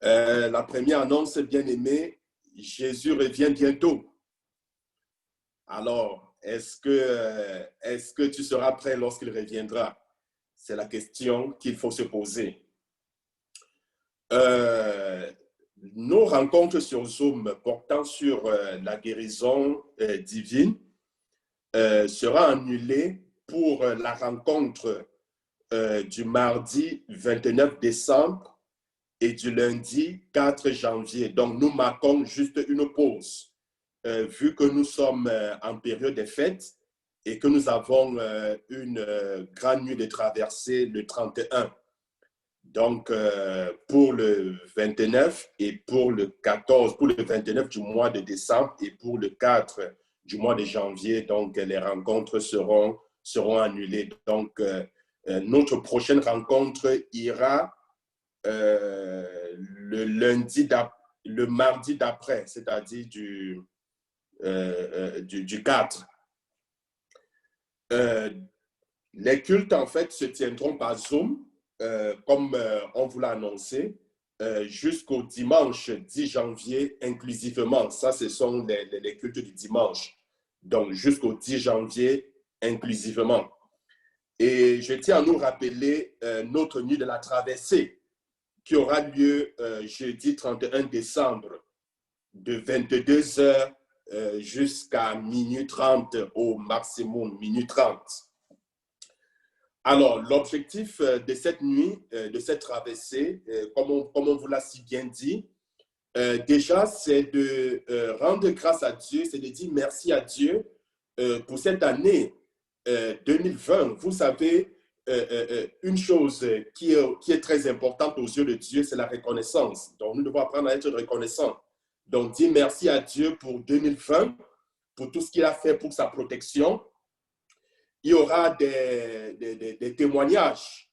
La première annonce, bien-aimé, Jésus revient bientôt. Alors, est-ce que tu seras prêt lorsqu'il reviendra? C'est la question qu'il faut se poser. Nos rencontres sur Zoom portant sur la guérison divine sera annulée pour la rencontre du mardi 29 décembre et du lundi 4 janvier. Donc, nous marquons juste une pause, vu que nous sommes en période des fêtes et que nous avons une grande nuit de traversée le 31. Donc, pour le 29 et pour le 14, pour le 29 du mois de décembre et pour le 4 du mois de janvier, donc les rencontres seront annulées. Donc, notre prochaine rencontre ira le mardi d'après, c'est-à-dire du 4. Les cultes, en fait, se tiendront par Zoom, comme on vous l'a annoncé, jusqu'au dimanche 10 janvier inclusivement. Ça, ce sont les cultes du dimanche. Donc, jusqu'au 10 janvier inclusivement. Et je tiens à nous rappeler notre nuit de la traversée qui aura lieu jeudi 31 décembre de 22h jusqu'à minuit 30 au maximum, minuit 30. Alors, l'objectif de cette nuit, de cette traversée, comme on vous l'a si bien dit, déjà, c'est de rendre grâce à Dieu, c'est de dire merci à Dieu pour cette année 2020. Vous savez, une chose qui est très importante aux yeux de Dieu, c'est la reconnaissance. Donc, nous devons apprendre à être reconnaissants. Donc, dire merci à Dieu pour 2020, pour tout ce qu'il a fait pour sa protection. Il y aura des témoignages,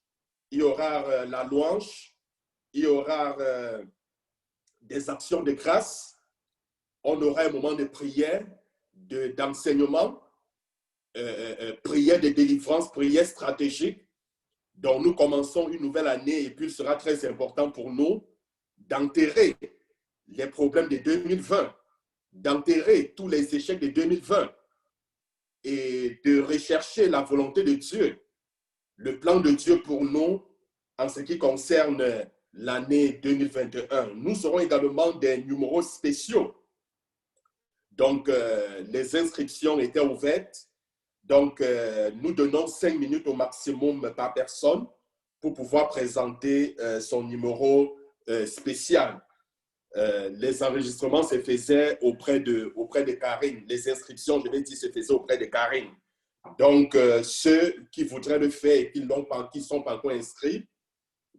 il y aura la louange, il y aura des actions de grâce, on aura un moment de prière, d'enseignement, prière de délivrance, prière stratégique. Donc, nous commençons une nouvelle année et puis il sera très important pour nous d'enterrer les problèmes de 2020, d'enterrer tous les échecs de 2020 et de rechercher la volonté de Dieu, le plan de Dieu pour nous en ce qui concerne l'année 2021. Nous aurons également des numéros spéciaux. Donc, les inscriptions étaient ouvertes. Donc, nous donnons 5 minutes au maximum par personne pour pouvoir présenter son numéro spécial. Les enregistrements se faisaient auprès de Karine. Les inscriptions, je l'ai dit, se faisaient auprès de Karine. Donc, ceux qui voudraient le faire et qui ne sont pas encore inscrits,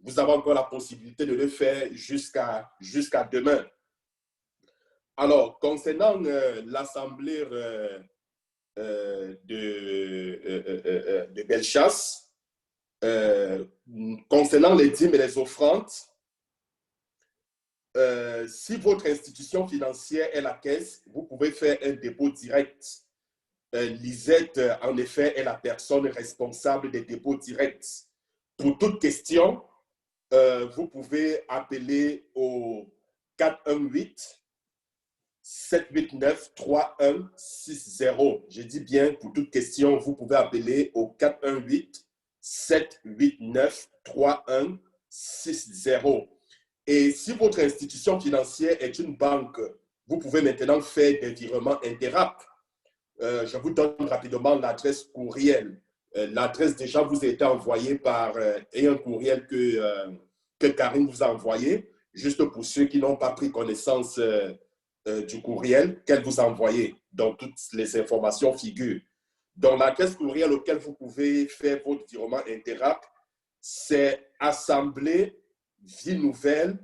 vous avez encore la possibilité de le faire jusqu'à demain. Alors, concernant l'assemblée de Bellechasse, concernant les dîmes et les offrandes, si votre institution financière est la caisse, vous pouvez faire un dépôt direct. Lisette, en effet, est la personne responsable des dépôts directs. Pour toute question, vous pouvez appeler au 418 789 3160. Je dis bien, pour toute question, vous pouvez appeler au 418 789 3160. Et si votre institution financière est une banque, vous pouvez maintenant faire des virements interap. Je vous donne rapidement l'adresse courriel. L'adresse déjà vous a été envoyée et un courriel que Karine vous a envoyé, juste pour ceux qui n'ont pas pris connaissance du courriel qu'elle vous a envoyé. Donc, toutes les informations figurent. Donc, l'adresse courriel auquel vous pouvez faire votre virement interap, c'est Assemblée Vie Nouvelle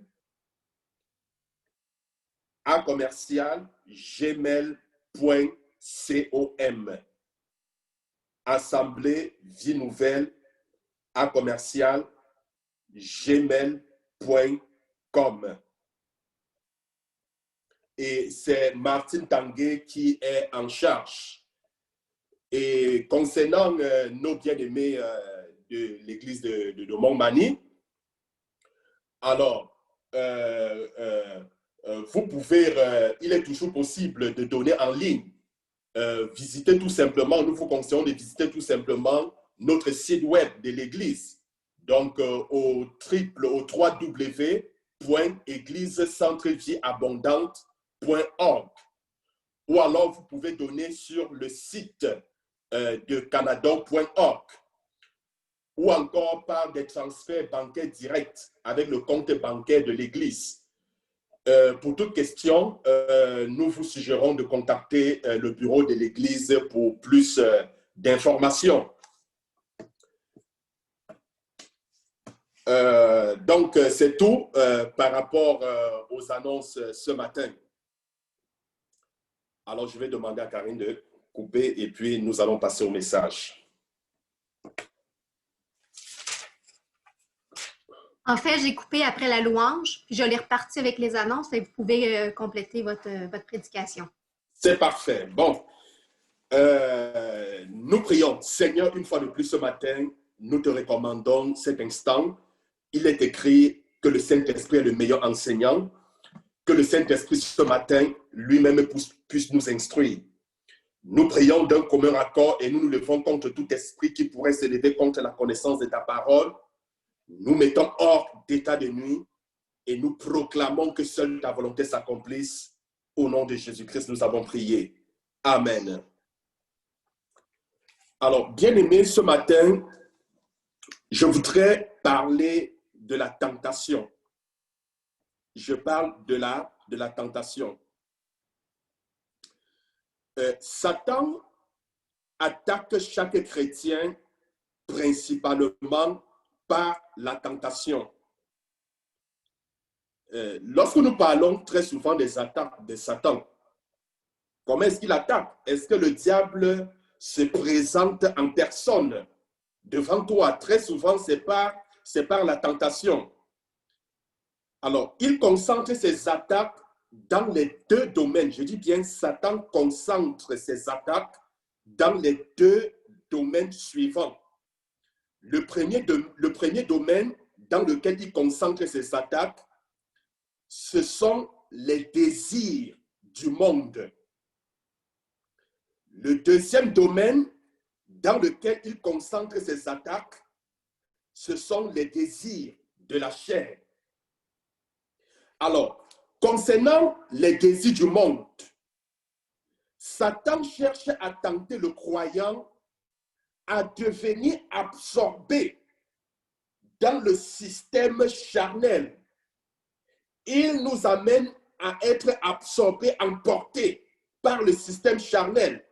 @gmail.com. Assemblée Vie Nouvelle @gmail.com. Et c'est Martine Tanguay qui est en charge. Et concernant nos bien-aimés de l'église de Montmagny, alors, vous pouvez, il est toujours possible de donner en ligne. Visitez tout simplement, nous vous conseillons de visiter tout simplement notre site web de l'Église. Donc, au www.églisecentrevieabondante.org. Ou alors, vous pouvez donner sur le site de canadon.org. Ou encore par des transferts bancaires directs avec le compte bancaire de l'Église. Pour toute question, nous vous suggérons de contacter le bureau de l'Église pour plus d'informations. Donc, c'est tout par rapport aux annonces ce matin. Alors, je vais demander à Karine de couper et puis nous allons passer au message. En fait, j'ai coupé après la louange, puis je l'ai reparti avec les annonces et vous pouvez compléter votre prédication. C'est parfait. Bon, nous prions. Seigneur, une fois de plus ce matin, nous te recommandons cet instant. Il est écrit que le Saint-Esprit est le meilleur enseignant, que le Saint-Esprit ce matin lui-même puisse nous instruire. Nous prions d'un commun accord et nous nous levons contre tout esprit qui pourrait s'élever contre la connaissance de ta parole. Nous mettons hors d'état de nuit et nous proclamons que seule ta volonté s'accomplisse. Au nom de Jésus-Christ, nous avons prié. Amen. Alors, bien-aimés, ce matin, je voudrais parler de la tentation. Je parle de la tentation. Satan attaque chaque chrétien principalement par la tentation. Lorsque nous parlons très souvent des attaques de Satan, comment est-ce qu'il attaque? Est-ce que le diable se présente en personne devant toi? Très souvent, c'est par la tentation. Alors, il concentre ses attaques dans les deux domaines. Je dis bien, Satan concentre ses attaques dans les deux domaines suivants. Le premier domaine dans lequel il concentre ses attaques, ce sont les désirs du monde. Le deuxième domaine dans lequel il concentre ses attaques, ce sont les désirs de la chair. Alors, concernant les désirs du monde, Satan cherche à tenter le croyant à devenir absorbé dans le système charnel. Il nous amène à être absorbés, emportés par le système charnel.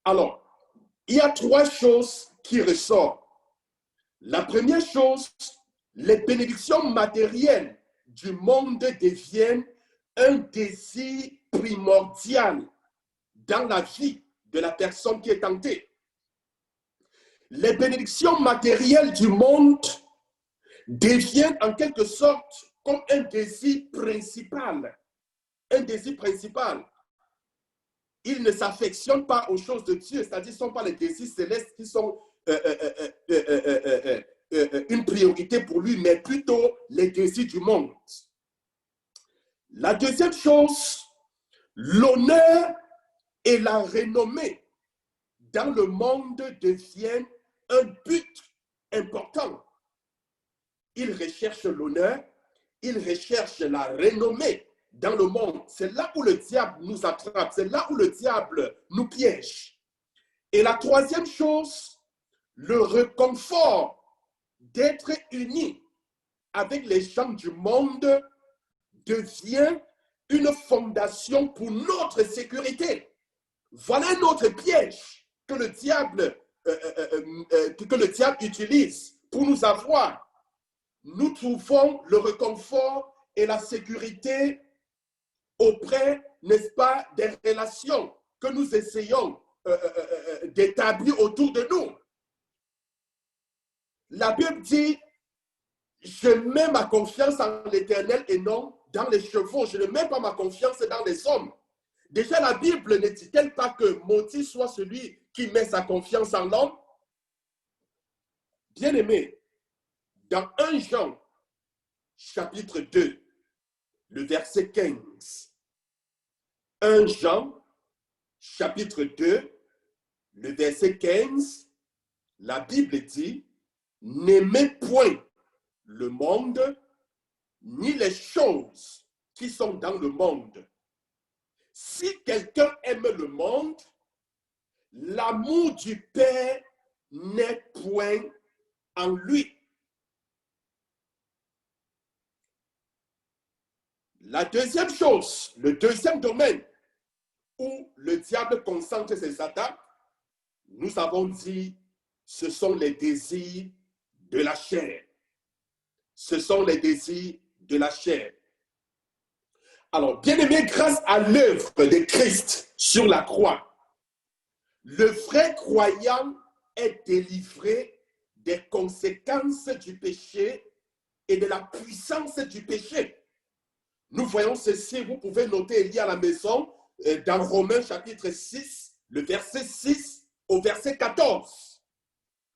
Alors, il y a trois choses qui ressortent. La première chose, les bénédictions matérielles du monde deviennent un désir primordial dans la vie de la personne qui est tentée. Les bénédictions matérielles du monde deviennent en quelque sorte comme un désir principal. Un désir principal. Il ne s'affectionne pas aux choses de Dieu, c'est-à-dire que ce ne sont pas les désirs célestes qui sont une priorité pour lui, mais plutôt les désirs du monde. La deuxième chose, l'honneur et la renommée dans le monde deviennent un but important. Il recherche l'honneur, il recherche la renommée dans le monde. C'est là où le diable nous attrape, c'est là où le diable nous piège. Et la troisième chose, le réconfort d'être unis avec les gens du monde devient une fondation pour notre sécurité. Voilà un autre piège que le diable utilise pour nous avoir. Nous trouvons le réconfort et la sécurité auprès, n'est-ce pas, des relations que nous essayons d'établir autour de nous. La Bible dit, je mets ma confiance en l'Éternel et non dans les chevaux. Je ne mets pas ma confiance dans les hommes. Déjà, la Bible ne dit-elle pas que maudit soit celui qui met sa confiance en l'homme? Bien-aimé, dans 1 Jean, chapitre 2, le verset 15. 1 Jean, chapitre 2, le verset 15, la Bible dit, « N'aimez point le monde, ni les choses qui sont dans le monde. Si quelqu'un aime le monde, l'amour du Père n'est point en lui. » La deuxième chose, le deuxième domaine où le diable concentre ses attaques, nous avons dit, ce sont les désirs de la chair. Ce sont les désirs de la chair. Alors, bien-aimés, grâce à l'œuvre de Christ sur la croix, le vrai croyant est délivré des conséquences du péché et de la puissance du péché. Nous voyons ceci, vous pouvez noter et lire à la maison, dans Romains chapitre 6, le verset 6 au verset 14.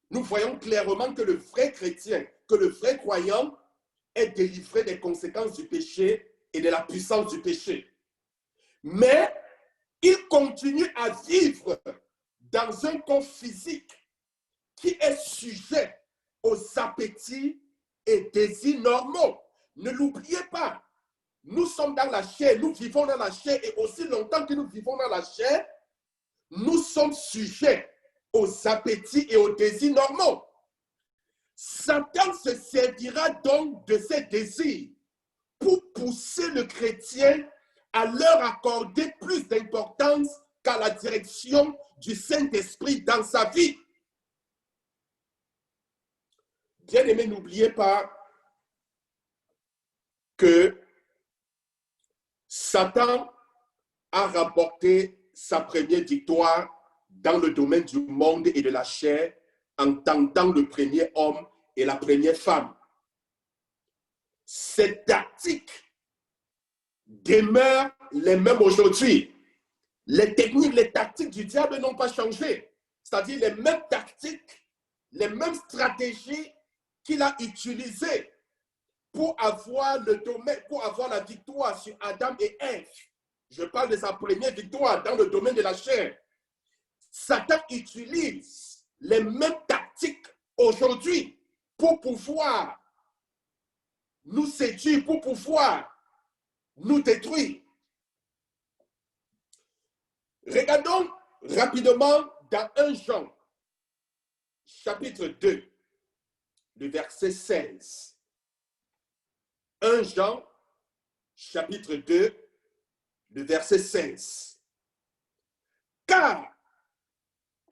Nous voyons clairement que le vrai chrétien, que le vrai croyant est délivré des conséquences du péché et de la puissance du péché. Mais il continue à vivre dans un corps physique qui est sujet aux appétits et désirs normaux. Ne l'oubliez pas. Nous sommes dans la chair, nous vivons dans la chair et aussi longtemps que nous vivons dans la chair, nous sommes sujets aux appétits et aux désirs normaux. Satan se servira donc de ces désirs pour pousser le chrétien à leur accorder plus d'importance qu'à la direction du Saint-Esprit dans sa vie. Bien-aimés, n'oubliez pas que Satan a rapporté sa première victoire dans le domaine du monde et de la chair en tentant le premier homme et la première femme. Ces tactiques demeurent les mêmes aujourd'hui. Les techniques, les tactiques du diable n'ont pas changé. C'est-à-dire les mêmes tactiques, les mêmes stratégies qu'il a utilisées pour avoir le domaine, pour avoir la victoire sur Adam et Ève. Je parle de sa première victoire dans le domaine de la chair. Satan utilise les mêmes tactiques aujourd'hui pour pouvoir nous séduire, pour pouvoir nous détruire. Regardons rapidement dans 1 Jean, chapitre 2, le verset 16. 1 Jean, chapitre 2, le verset 16. Car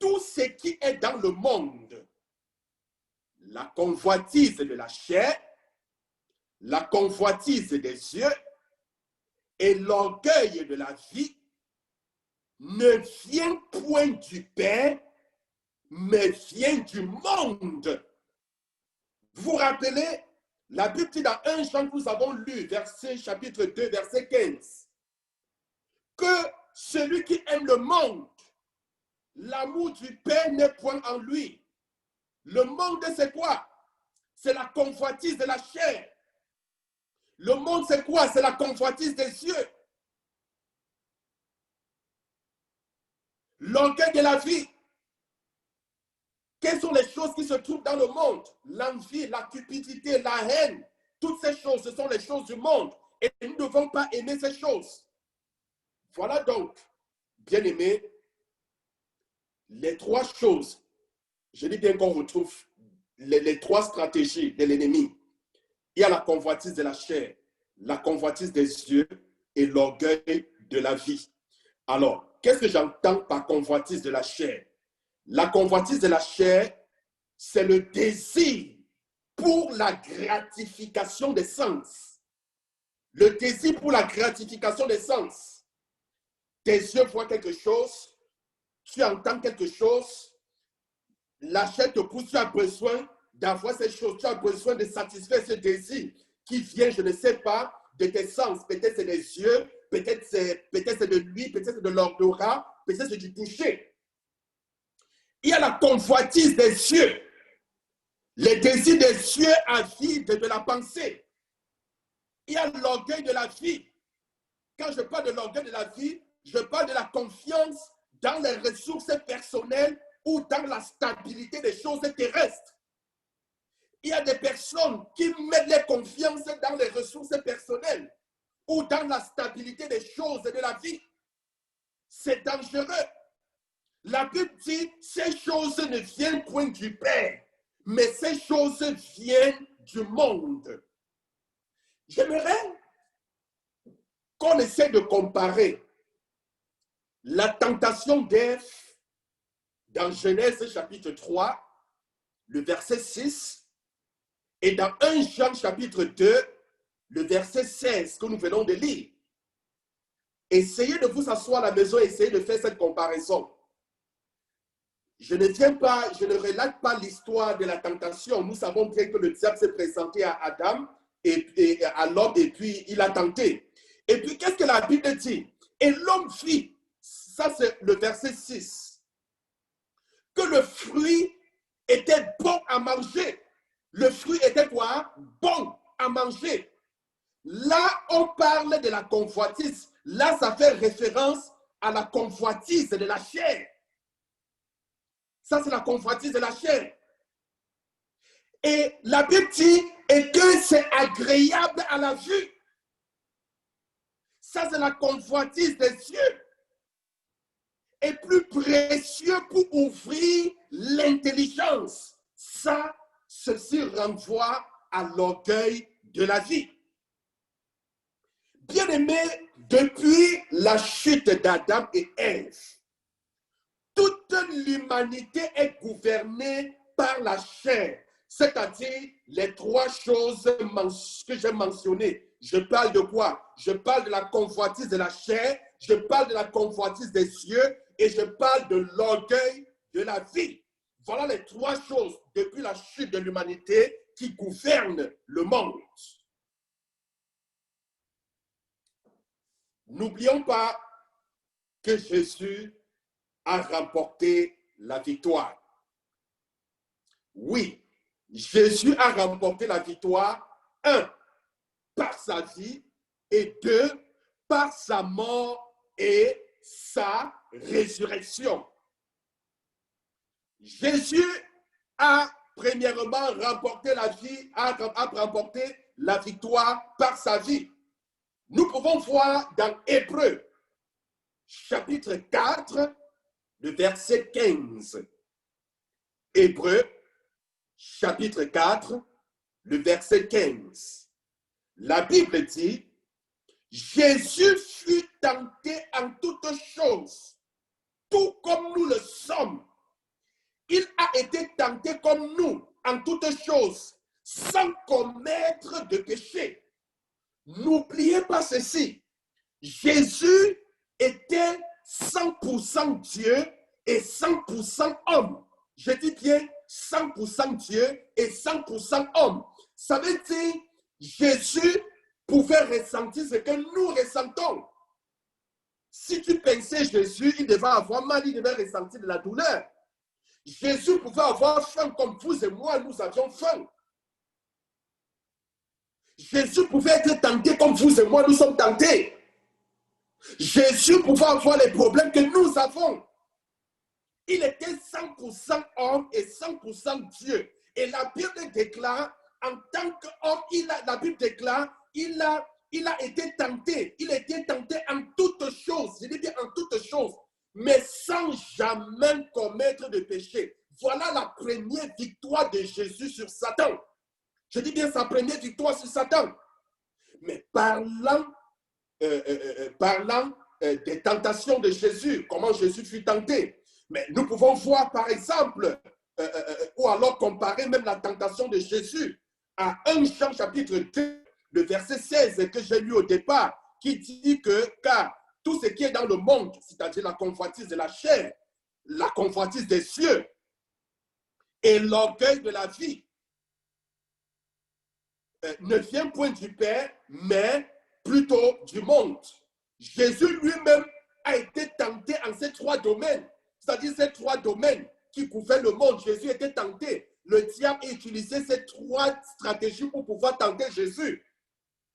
tout ce qui est dans le monde, la convoitise de la chair, la convoitise des yeux et l'orgueil de la vie, ne vient point du Père, mais vient du monde. Vous vous rappelez, la Bible dit dans 1 Jean que nous avons lu, verset chapitre 2, verset 15, que celui qui aime le monde, l'amour du Père n'est point en lui. Le monde, c'est quoi? C'est la convoitise de la chair. Le monde, c'est quoi? C'est la convoitise des yeux. L'orgueil de la vie. Quelles sont les choses qui se trouvent dans le monde? L'envie, la cupidité, la haine. Toutes ces choses, ce sont les choses du monde. Et nous ne devons pas aimer ces choses. Voilà donc, bien aimés, les trois choses. Je dis bien qu'on retrouve les trois stratégies de l'ennemi. Il y a la convoitise de la chair, la convoitise des yeux et l'orgueil de la vie. Alors, qu'est-ce que j'entends par convoitise de la chair? La convoitise de la chair, c'est le désir pour la gratification des sens. Le désir pour la gratification des sens. Tes yeux voient quelque chose, tu entends quelque chose, la chair te pousse, tu as besoin d'avoir ces choses, tu as besoin de satisfaire ce désir qui vient, je ne sais pas, de tes sens. Peut-être c'est des yeux, peut-être c'est de l'huile, peut-être c'est de l'odorat, peut-être c'est du toucher. Il y a la convoitise des yeux. Les désirs des yeux avides de la pensée. Il y a l'orgueil de la vie. Quand je parle de l'orgueil de la vie, je parle de la confiance dans les ressources personnelles ou dans la stabilité des choses terrestres. Il y a des personnes qui mettent leur confiance dans les ressources personnelles ou dans la stabilité des choses de la vie. C'est dangereux. La Bible dit, ces choses ne viennent point du Père, mais ces choses viennent du monde. J'aimerais qu'on essaie de comparer la tentation d'Ève dans Genèse chapitre 3, le verset 6, et dans 1 Jean chapitre 2, le verset 16 que nous venons de lire. Essayez de vous asseoir à la maison et essayez de faire cette comparaison. Je ne relate pas l'histoire de la tentation. Nous savons bien que le diable s'est présenté à Adam et à l'homme et puis il a tenté. Et puis qu'est-ce que la Bible dit? Et l'homme vit, ça c'est le verset 6, que le fruit était bon à manger. Le fruit était quoi? Bon à manger. Là, on parle de la convoitise. Là, ça fait référence à la convoitise de la chair. Ça, c'est la convoitise de la chair. Et la Bible dit que c'est agréable à la vue. Ça, c'est la convoitise des yeux. Et plus précieux pour ouvrir l'intelligence. Ça, ceci renvoie à l'orgueil de la vie. Bien-aimés, depuis la chute d'Adam et Ève, toute l'humanité est gouvernée par la chair, c'est-à-dire les trois choses que j'ai mentionnées. Je parle de quoi? Je parle de la convoitise de la chair, je parle de la convoitise des yeux et je parle de l'orgueil de la vie. Voilà les trois choses depuis la chute de l'humanité qui gouvernent le monde. N'oublions pas que Jésus a remporté la victoire. Oui, Jésus a remporté la victoire, 1, par sa vie, et 2, par sa mort et sa résurrection. Jésus a premièrement remporté la vie, a remporté la victoire par sa vie. Nous pouvons voir dans Hébreux, chapitre 4, le verset 15. Hébreux, chapitre 4, le verset 15. La Bible dit, Jésus fut tenté en toutes choses, tout comme nous le sommes. Il a été tenté comme nous en toutes choses, sans commettre de péché. N'oubliez pas ceci, Jésus était 100% Dieu et 100% homme. Je dis bien 100% Dieu et 100% homme. Ça veut dire Jésus pouvait ressentir ce que nous ressentons. Si tu pensais Jésus, il devait avoir mal, il devait ressentir de la douleur. Jésus pouvait avoir faim comme vous et moi, nous avions faim. Jésus pouvait être tenté comme vous et moi, nous sommes tentés. Jésus pouvait avoir les problèmes que nous avons. Il était 100% homme et 100% Dieu. Et la Bible déclare, en tant qu'homme, la Bible déclare, il a été tenté. Il a été tenté en toutes choses. Je dis bien en toutes choses. Mais sans jamais commettre de péché. Voilà la première victoire de Jésus sur Satan. Je dis bien sa première victoire sur Satan. Mais parlant des tentations de Jésus, comment Jésus fut tenté. Mais nous pouvons voir par exemple, ou alors comparer même la tentation de Jésus à 1 Jean chapitre 2, le verset 16 que j'ai lu au départ, qui dit que car tout ce qui est dans le monde, c'est-à-dire la convoitise de la chair, la convoitise des cieux et l'orgueil de la vie, ne vient point du Père, mais plutôt du monde. Jésus lui-même a été tenté en ces trois domaines, c'est-à-dire ces trois domaines qui gouvernent le monde. Jésus était tenté. Le diable a utilisé ces trois stratégies pour pouvoir tenter Jésus.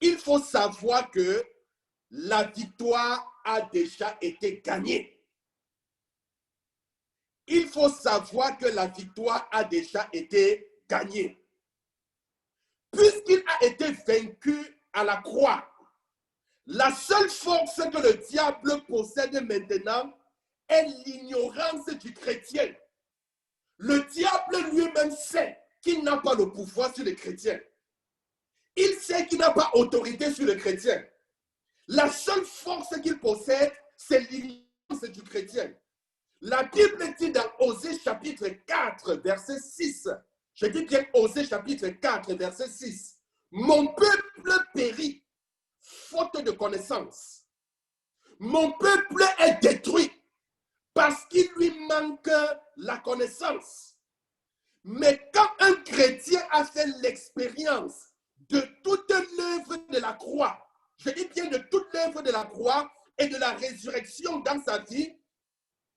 il faut savoir que la victoire a déjà été gagnée. Il faut savoir que la victoire a déjà été gagnée. Puisqu'il a été vaincu à la croix, la seule force que le diable possède maintenant est l'ignorance du chrétien. Le diable lui-même sait qu'il n'a pas le pouvoir sur les chrétiens. Il sait qu'il n'a pas autorité sur les chrétiens. La seule force qu'il possède, c'est l'ignorance du chrétien. La Bible dit dans Osée chapitre 4, verset 6, je dis bien Osée chapitre 4, verset 6, « Mon peuple périt, faute de connaissance. Mon peuple est détruit parce qu'il lui manque la connaissance. » Mais quand un chrétien a fait l'expérience de toute l'œuvre de la croix, je dis bien de toute l'œuvre de la croix et de la résurrection dans sa vie,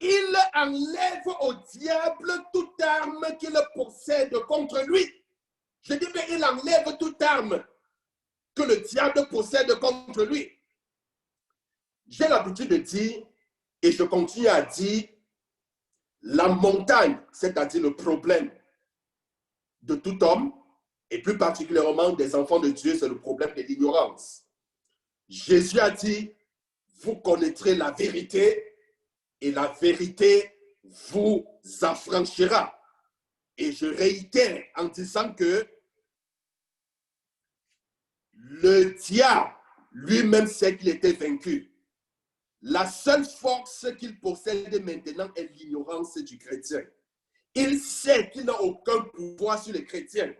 il enlève au diable toute arme qu'il possède contre lui. Je dis bien, il enlève toute arme que le diable possède contre lui. J'ai l'habitude de dire, et je continue à dire, la montagne, c'est-à-dire le problème de tout homme, et plus particulièrement des enfants de Dieu, c'est le problème de l'ignorance. Jésus a dit, vous connaîtrez la vérité, et la vérité vous affranchira. Et je réitère en disant que le diable lui-même sait qu'il était vaincu. La seule force qu'il possède maintenant est l'ignorance du chrétien. Il sait qu'il n'a aucun pouvoir sur les chrétiens.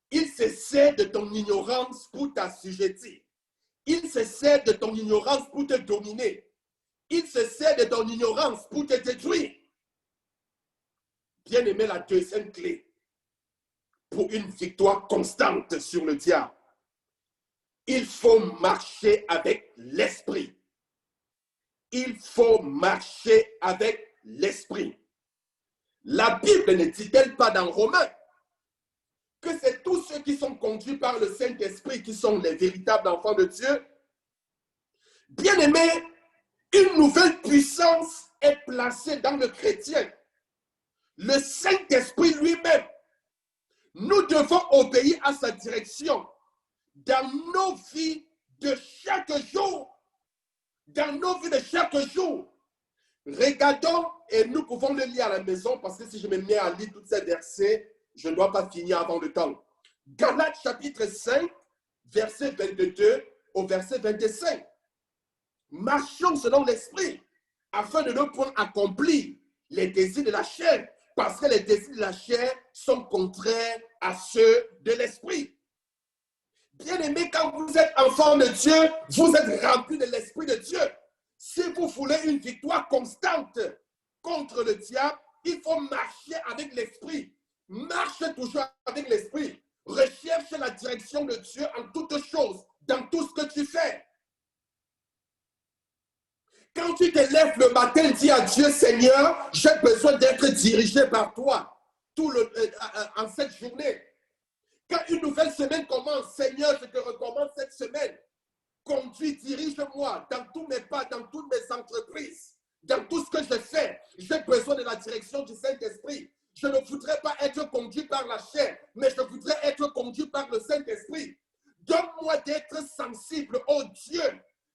Il se sert de ton ignorance pour t'assujettir. Il se sert de ton ignorance pour te dominer. Il se sert de ton ignorance pour te détruire. Bien aimé, la deuxième clé pour une victoire constante sur le diable, il faut marcher avec l'esprit. Il faut marcher avec l'esprit. La Bible ne dit-elle pas dans Romains que c'est tous ceux qui sont conduits par le Saint-Esprit qui sont les véritables enfants de Dieu? Bien aimé, une nouvelle puissance est placée dans le chrétien. Le Saint-Esprit lui-même. Nous devons obéir à sa direction dans nos vies de chaque jour. Dans nos vies de chaque jour. Regardons, et nous pouvons le lire à la maison, parce que si je me mets à lire tous ces versets, je ne dois pas finir avant le temps. Galates chapitre 5, verset 22 au verset 25. Marchons selon l'esprit, afin de ne point accomplir les désirs de la chair, parce que les désirs de la chair sont contraires à ceux de l'esprit. Bien-aimés, quand vous êtes enfant de Dieu, vous êtes rempli de l'esprit de Dieu. Si vous voulez une victoire constante contre le diable, il faut marcher avec l'esprit. Marche toujours avec l'esprit. Recherche la direction de Dieu en toutes choses, dans tout ce que tu fais. Quand tu te lèves le matin, dis à Dieu, Seigneur, j'ai besoin d'être dirigé par toi en cette journée. Quand une nouvelle semaine commence, Seigneur, je te recommande cette semaine. Conduis, dirige-moi dans tous mes pas, dans toutes mes entreprises, dans tout ce que je fais. J'ai besoin de la direction du Saint-Esprit. Je ne voudrais pas être conduit par la chair, mais je voudrais être conduit par le Saint-Esprit. Donne-moi d'être sensible, oh Dieu,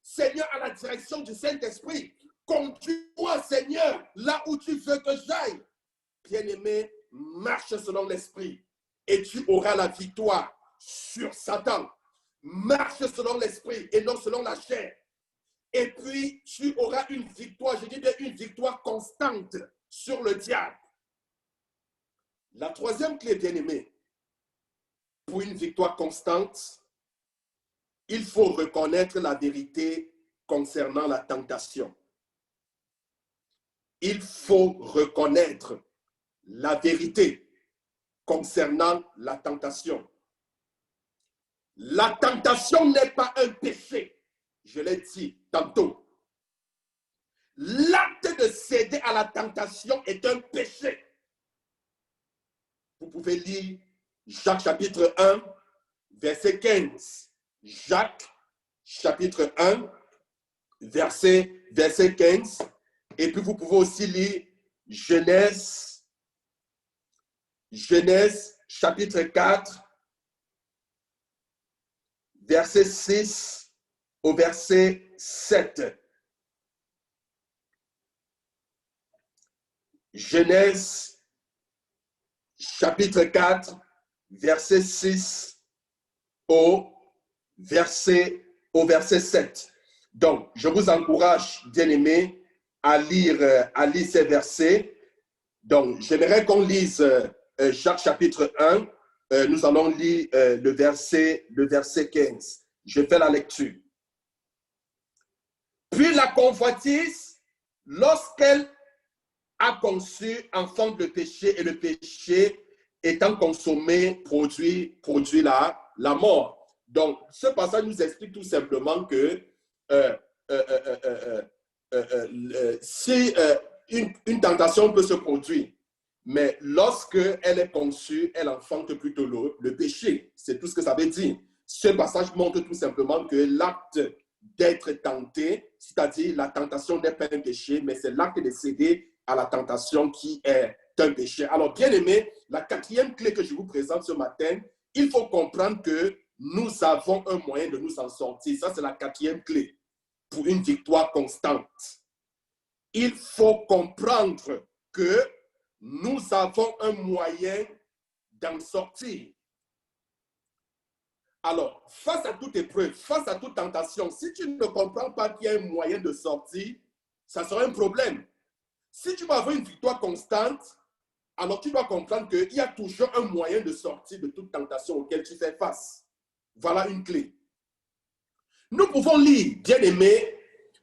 Seigneur, à la direction du Saint-Esprit. Conduis-moi, Seigneur, là où tu veux que j'aille. Bien-aimé, marche selon l'Esprit et tu auras la victoire sur Satan. Marche selon l'Esprit et non selon la chair. Et puis, tu auras une victoire, je dis bien une victoire constante sur le diable. La troisième clé, bien-aimé, pour une victoire constante, il faut reconnaître la vérité concernant la tentation. Il faut reconnaître la vérité concernant la tentation. La tentation n'est pas un péché, je l'ai dit tantôt. L'acte de céder à la tentation est un péché. Vous pouvez lire Jacques chapitre 1, verset 15. Jacques, chapitre 1, verset 15. Et puis vous pouvez aussi lire Genèse, chapitre 4, verset 6 au verset 7. Genèse, chapitre 4, verset 6 au verset 7. Donc, je vous encourage, bien-aimés, à lire ces versets. Donc, j'aimerais qu'on lise Jacques chapitre 1. Nous allons lire le verset 15. Je fais la lecture. Puis la convoitise, lorsqu'elle a conçu, enfante le péché, et le péché étant consommé, produit la mort. Donc, ce passage nous explique tout simplement que si une tentation peut se produire, mais lorsque elle est conçue, elle enfante plutôt le péché. C'est tout ce que ça veut dire. Ce passage montre tout simplement que l'acte d'être tenté, c'est-à-dire la tentation n'est pas un péché, mais c'est l'acte de céder à la tentation qui est un péché. Alors, bien aimé, la quatrième clé que je vous présente ce matin, il faut comprendre que nous avons un moyen de nous en sortir. Ça, c'est la quatrième clé pour une victoire constante. Il faut comprendre que nous avons un moyen d'en sortir. Alors, face à toute épreuve, face à toute tentation, si tu ne comprends pas qu'il y a un moyen de sortir, ça sera un problème. Si tu veux avoir une victoire constante, alors tu dois comprendre qu'il y a toujours un moyen de sortir de toute tentation auquel tu fais face. Voilà une clé. Nous pouvons lire, bien aimé,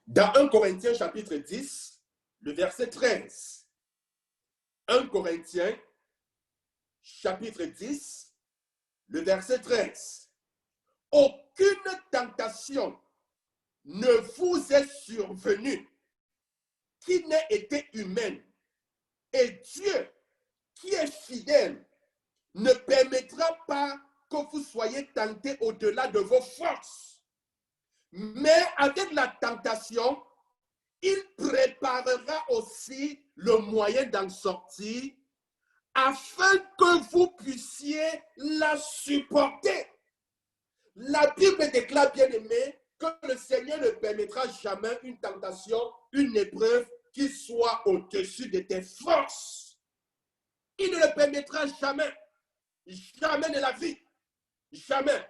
dans 1 Corinthiens chapitre 10, le verset 13. 1 Corinthiens chapitre 10, le verset 13. Aucune tentation ne vous est survenue qui n'ait été humaine. Et Dieu, qui est fidèle, ne permettra pas que vous soyez tentés au-delà de vos forces. Mais avec la tentation, il préparera aussi le moyen d'en sortir afin que vous puissiez la supporter. La Bible déclare, bien aimé, que le Seigneur ne permettra jamais une tentation, une épreuve qui soit au-dessus de tes forces. Il ne le permettra jamais. Jamais de la vie. Jamais.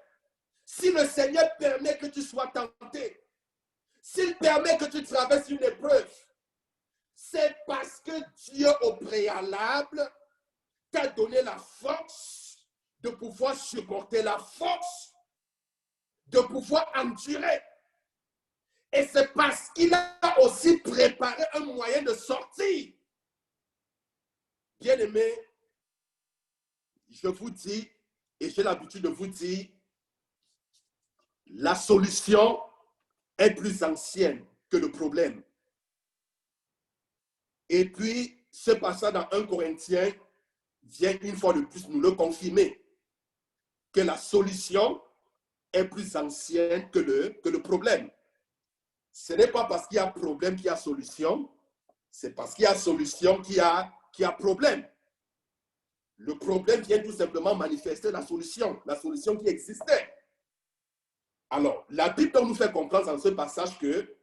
Si le Seigneur permet que tu sois tenté, s'il permet que tu traverses une épreuve, c'est parce que Dieu au préalable t'a donné la force de pouvoir supporter, la force de pouvoir endurer. Et c'est parce qu'il a aussi préparé un moyen de sortir. Bien aimé, je vous dis, et j'ai l'habitude de vous dire, la solution est plus ancienne que le problème. Et puis, ce passage dans 1 Corinthiens vient une fois de plus nous le confirmer, que la solution est plus ancienne que le problème. Ce n'est pas parce qu'il y a problème qu'il y a solution, c'est parce qu'il y a solution qu'il y a problème. Le problème vient tout simplement manifester la solution qui existait. Alors, la Bible nous fait comprendre dans ce passage que,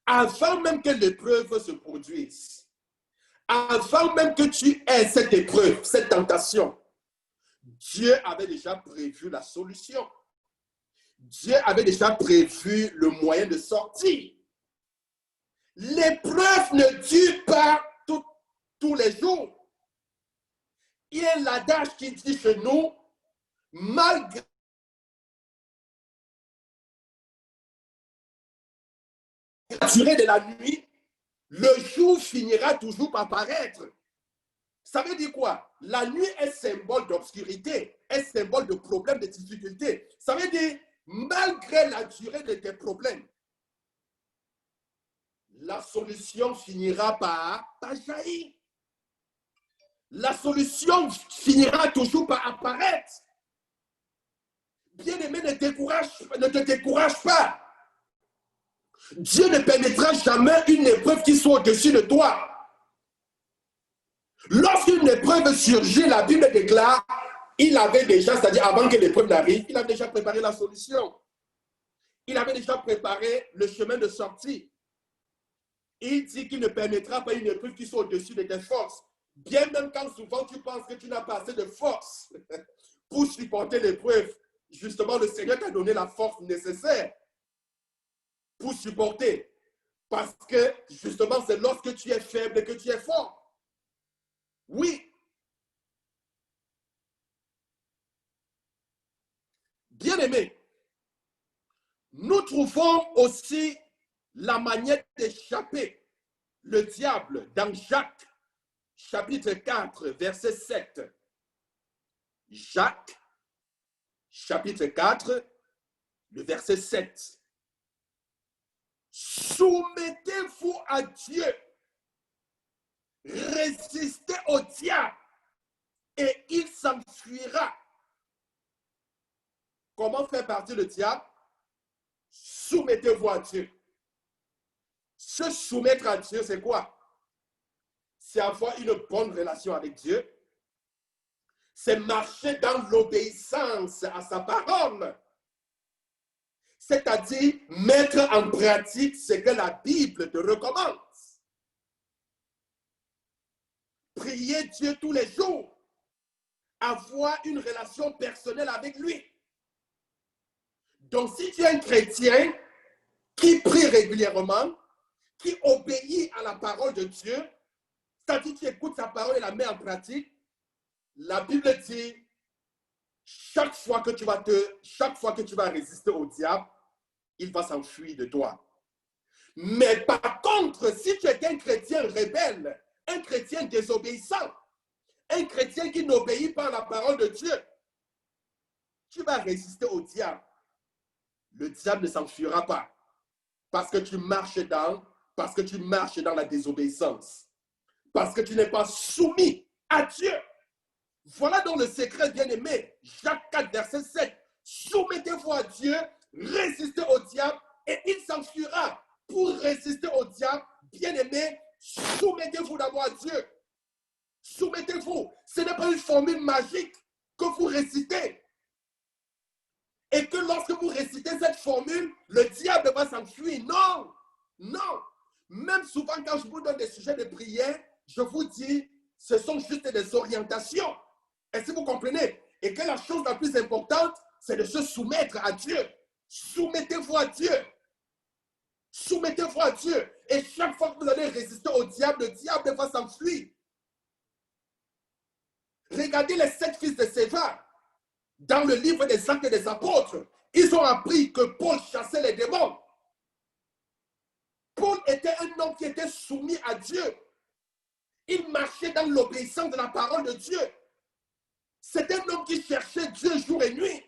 avant même que l'épreuve se produise, avant même que tu aies cette épreuve, cette tentation, Dieu avait déjà prévu la solution. Dieu avait déjà prévu le moyen de sortir. L'épreuve ne dure pas tous les jours. Il y a l'adage qui dit chez nous, malgré la durée de la nuit, le jour finira toujours par paraître. Ça veut dire quoi? La nuit est symbole d'obscurité, est symbole de problèmes, de difficultés. Ça veut dire, malgré la durée de tes problèmes, la solution finira par jaillir. La solution finira toujours par apparaître. Bien-aimé, ne te décourage pas. Dieu ne permettra jamais une épreuve qui soit au-dessus de toi. Lorsqu'une épreuve surgit, la Bible déclare, il avait déjà, c'est-à-dire avant que l'épreuve n'arrive, il avait déjà préparé la solution. Il avait déjà préparé le chemin de sortie. Il dit qu'il ne permettra pas une épreuve qui soit au-dessus de tes forces. Bien même quand souvent tu penses que tu n'as pas assez de force pour supporter l'épreuve, justement le Seigneur t'a donné la force nécessaire pour supporter. Parce que justement c'est lorsque tu es faible que tu es fort. Oui. Bien-aimé, nous trouvons aussi la manière d'échapper le diable dans Jacques, chapitre 4, verset 7. Jacques, chapitre 4, le verset 7. Soumettez-vous à Dieu, résistez au diable et il s'enfuira. Comment faire partir le diable? Soumettez-vous à Dieu. Se soumettre à Dieu, c'est quoi? C'est avoir une bonne relation avec Dieu. C'est marcher dans l'obéissance à sa parole. C'est-à-dire mettre en pratique ce que la Bible te recommande. Prier Dieu tous les jours. Avoir une relation personnelle avec lui. Donc, si tu es un chrétien qui prie régulièrement, qui obéit à la parole de Dieu, c'est-à-dire que tu écoutes sa parole et la mets en pratique, la Bible dit, chaque fois que tu vas résister au diable, il va s'enfuir de toi. Mais par contre, si tu es un chrétien rebelle, un chrétien désobéissant, un chrétien qui n'obéit pas à la parole de Dieu, tu vas résister au diable. Le diable ne s'enfuira pas parce que tu marches dans la désobéissance, parce que tu n'es pas soumis à Dieu. Voilà donc le secret, bien-aimé. Jacques 4, verset 7. Soumettez-vous à Dieu, résistez au diable et il s'enfuira. Pour résister au diable, bien-aimé, soumettez-vous d'abord à Dieu. Soumettez-vous. Ce n'est pas une formule magique que vous récitez. Et que lorsque vous récitez cette formule, le diable va s'enfuir. Non, non. Même souvent quand je vous donne des sujets de prière, je vous dis, ce sont juste des orientations. Est-ce que vous comprenez? Et que la chose la plus importante, c'est de se soumettre à Dieu. Soumettez-vous à Dieu. Soumettez-vous à Dieu. Et chaque fois que vous allez résister au diable, le diable va s'enfuir. Regardez les 7 fils de Séva. Dans le livre des Actes des Apôtres, ils ont appris que Paul chassait les démons. Paul était un homme qui était soumis à Dieu. Il marchait dans l'obéissance de la parole de Dieu. C'est un homme qui cherchait Dieu jour et nuit.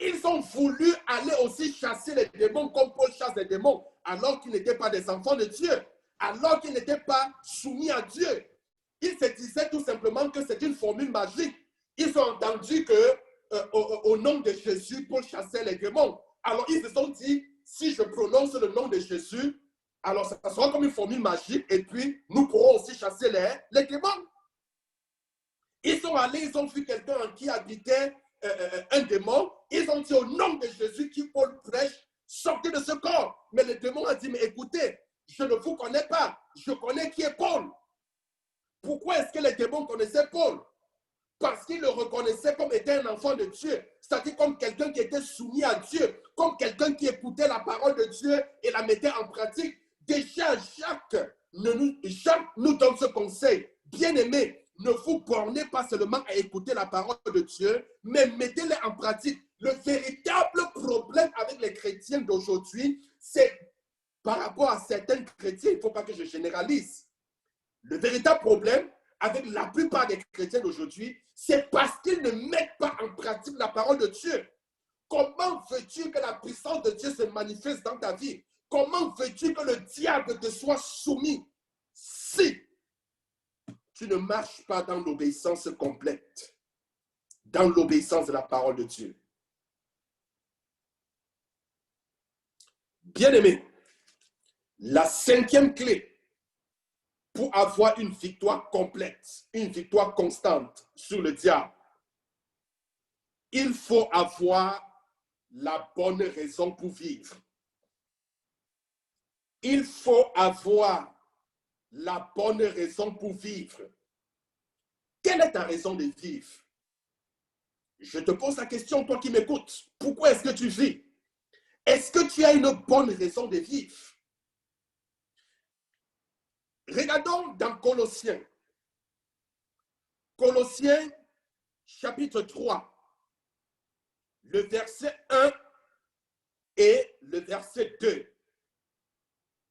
Ils ont voulu aller aussi chasser les démons comme Paul chasse les démons, alors qu'ils n'étaient pas des enfants de Dieu, alors qu'ils n'étaient pas soumis à Dieu. Ils se disaient tout simplement que c'est une formule magique. Ils ont entendu que au nom de Jésus, Paul chassait les démons. Alors ils se sont dit, si je prononce le nom de Jésus, alors ça sera comme une formule magique et puis nous pourrons aussi chasser les démons. Ils sont allés, ils ont vu quelqu'un en qui habitait un démon. Ils ont dit au nom de Jésus qui Paul prêche, sortez de ce corps. Mais le démon a dit, mais écoutez, je ne vous connais pas. Je connais qui est Paul. Pourquoi est-ce que les démons connaissaient Paul? Parce qu'ils le reconnaissaient comme étant un enfant de Dieu. C'est-à-dire comme quelqu'un qui était soumis à Dieu, comme quelqu'un qui écoutait la parole de Dieu et la mettait en pratique. Déjà, Jacques nous donne ce conseil. Bien-aimé, ne vous bornez pas seulement à écouter la parole de Dieu, mais mettez-les en pratique. Le véritable problème avec les chrétiens d'aujourd'hui, c'est par rapport à certains chrétiens, il ne faut pas que je généralise. Le véritable problème avec la plupart des chrétiens d'aujourd'hui, c'est parce qu'ils ne mettent pas en pratique la parole de Dieu. Comment veux-tu que la puissance de Dieu se manifeste dans ta vie? Comment veux-tu que le diable te soit soumis si tu ne marches pas dans l'obéissance complète? dans l'obéissance de la parole de Dieu. Bien-aimé, la cinquième clé pour avoir une victoire complète, une victoire constante sur le diable, il faut avoir la bonne raison pour vivre. Il faut avoir la bonne raison pour vivre. Quelle est ta raison de vivre? Je te pose la question, toi qui m'écoutes. Pourquoi est-ce que tu vis? Est-ce que tu as une bonne raison de vivre? Regardons dans Colossiens. Colossiens, chapitre 3, le verset 1 et le verset 2.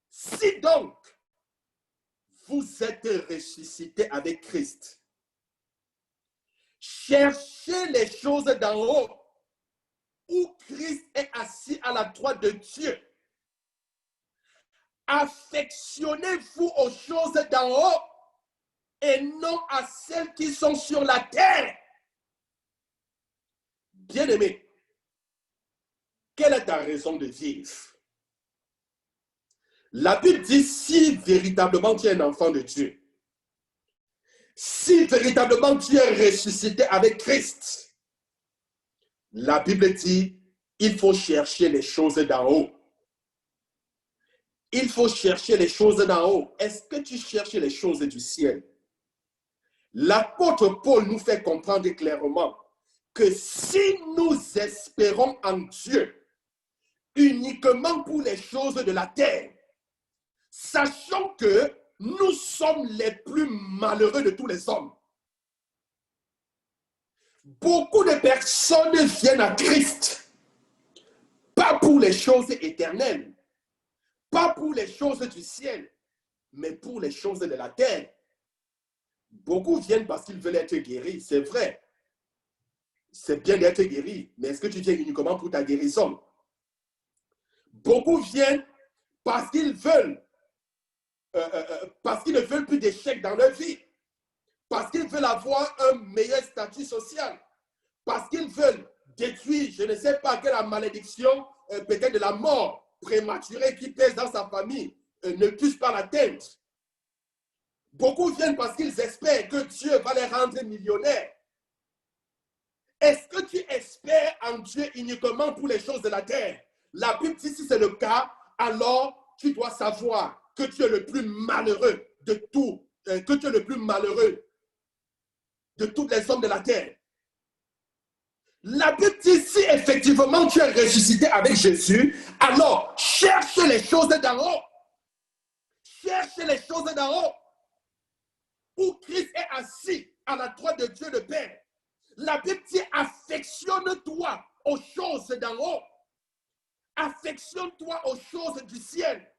Si donc, vous êtes ressuscités avec Christ, cherchez les choses d'en haut, où Christ est assis à la droite de Dieu. Affectionnez-vous aux choses d'en haut et non à celles qui sont sur la terre. Bien-aimé, quelle est ta raison de vivre? La Bible dit, si véritablement tu es un enfant de Dieu, si véritablement tu es ressuscité avec Christ, la Bible dit, il faut chercher les choses d'en haut. Il faut chercher les choses d'en haut. Est-ce que tu cherches les choses du ciel? L'apôtre Paul nous fait comprendre clairement que si nous espérons en Dieu uniquement pour les choses de la terre, sachant que nous sommes les plus malheureux de tous les hommes. Beaucoup de personnes viennent à Christ, pas pour les choses éternelles, pas pour les choses du ciel, mais pour les choses de la terre. Beaucoup viennent parce qu'ils veulent être guéris, c'est vrai. C'est bien d'être guéri, mais est-ce que tu viens uniquement pour ta guérison? Beaucoup viennent parce qu'ils veulent, parce qu'ils ne veulent plus d'échecs dans leur vie, parce qu'ils veulent avoir un meilleur statut social, parce qu'ils veulent détruire, je ne sais pas quelle malédiction, peut-être de la mort prématurée qui pèse dans sa famille, ne puisse pas l'atteindre. Beaucoup viennent parce qu'ils espèrent que Dieu va les rendre millionnaires. Est-ce que tu espères en Dieu uniquement pour les choses de la terre? La Bible dit, si c'est le cas, alors tu dois savoir que tu es le plus malheureux de tout, que tu es le plus malheureux de tous les hommes de la terre. La Bible dit, si effectivement tu es ressuscité avec Jésus, alors cherche les choses d'en haut. Cherche les choses d'en haut, où Christ est assis à la droite de Dieu le Père. La Bible dit, affectionne-toi aux choses d'en haut. Affectionne-toi aux choses du ciel.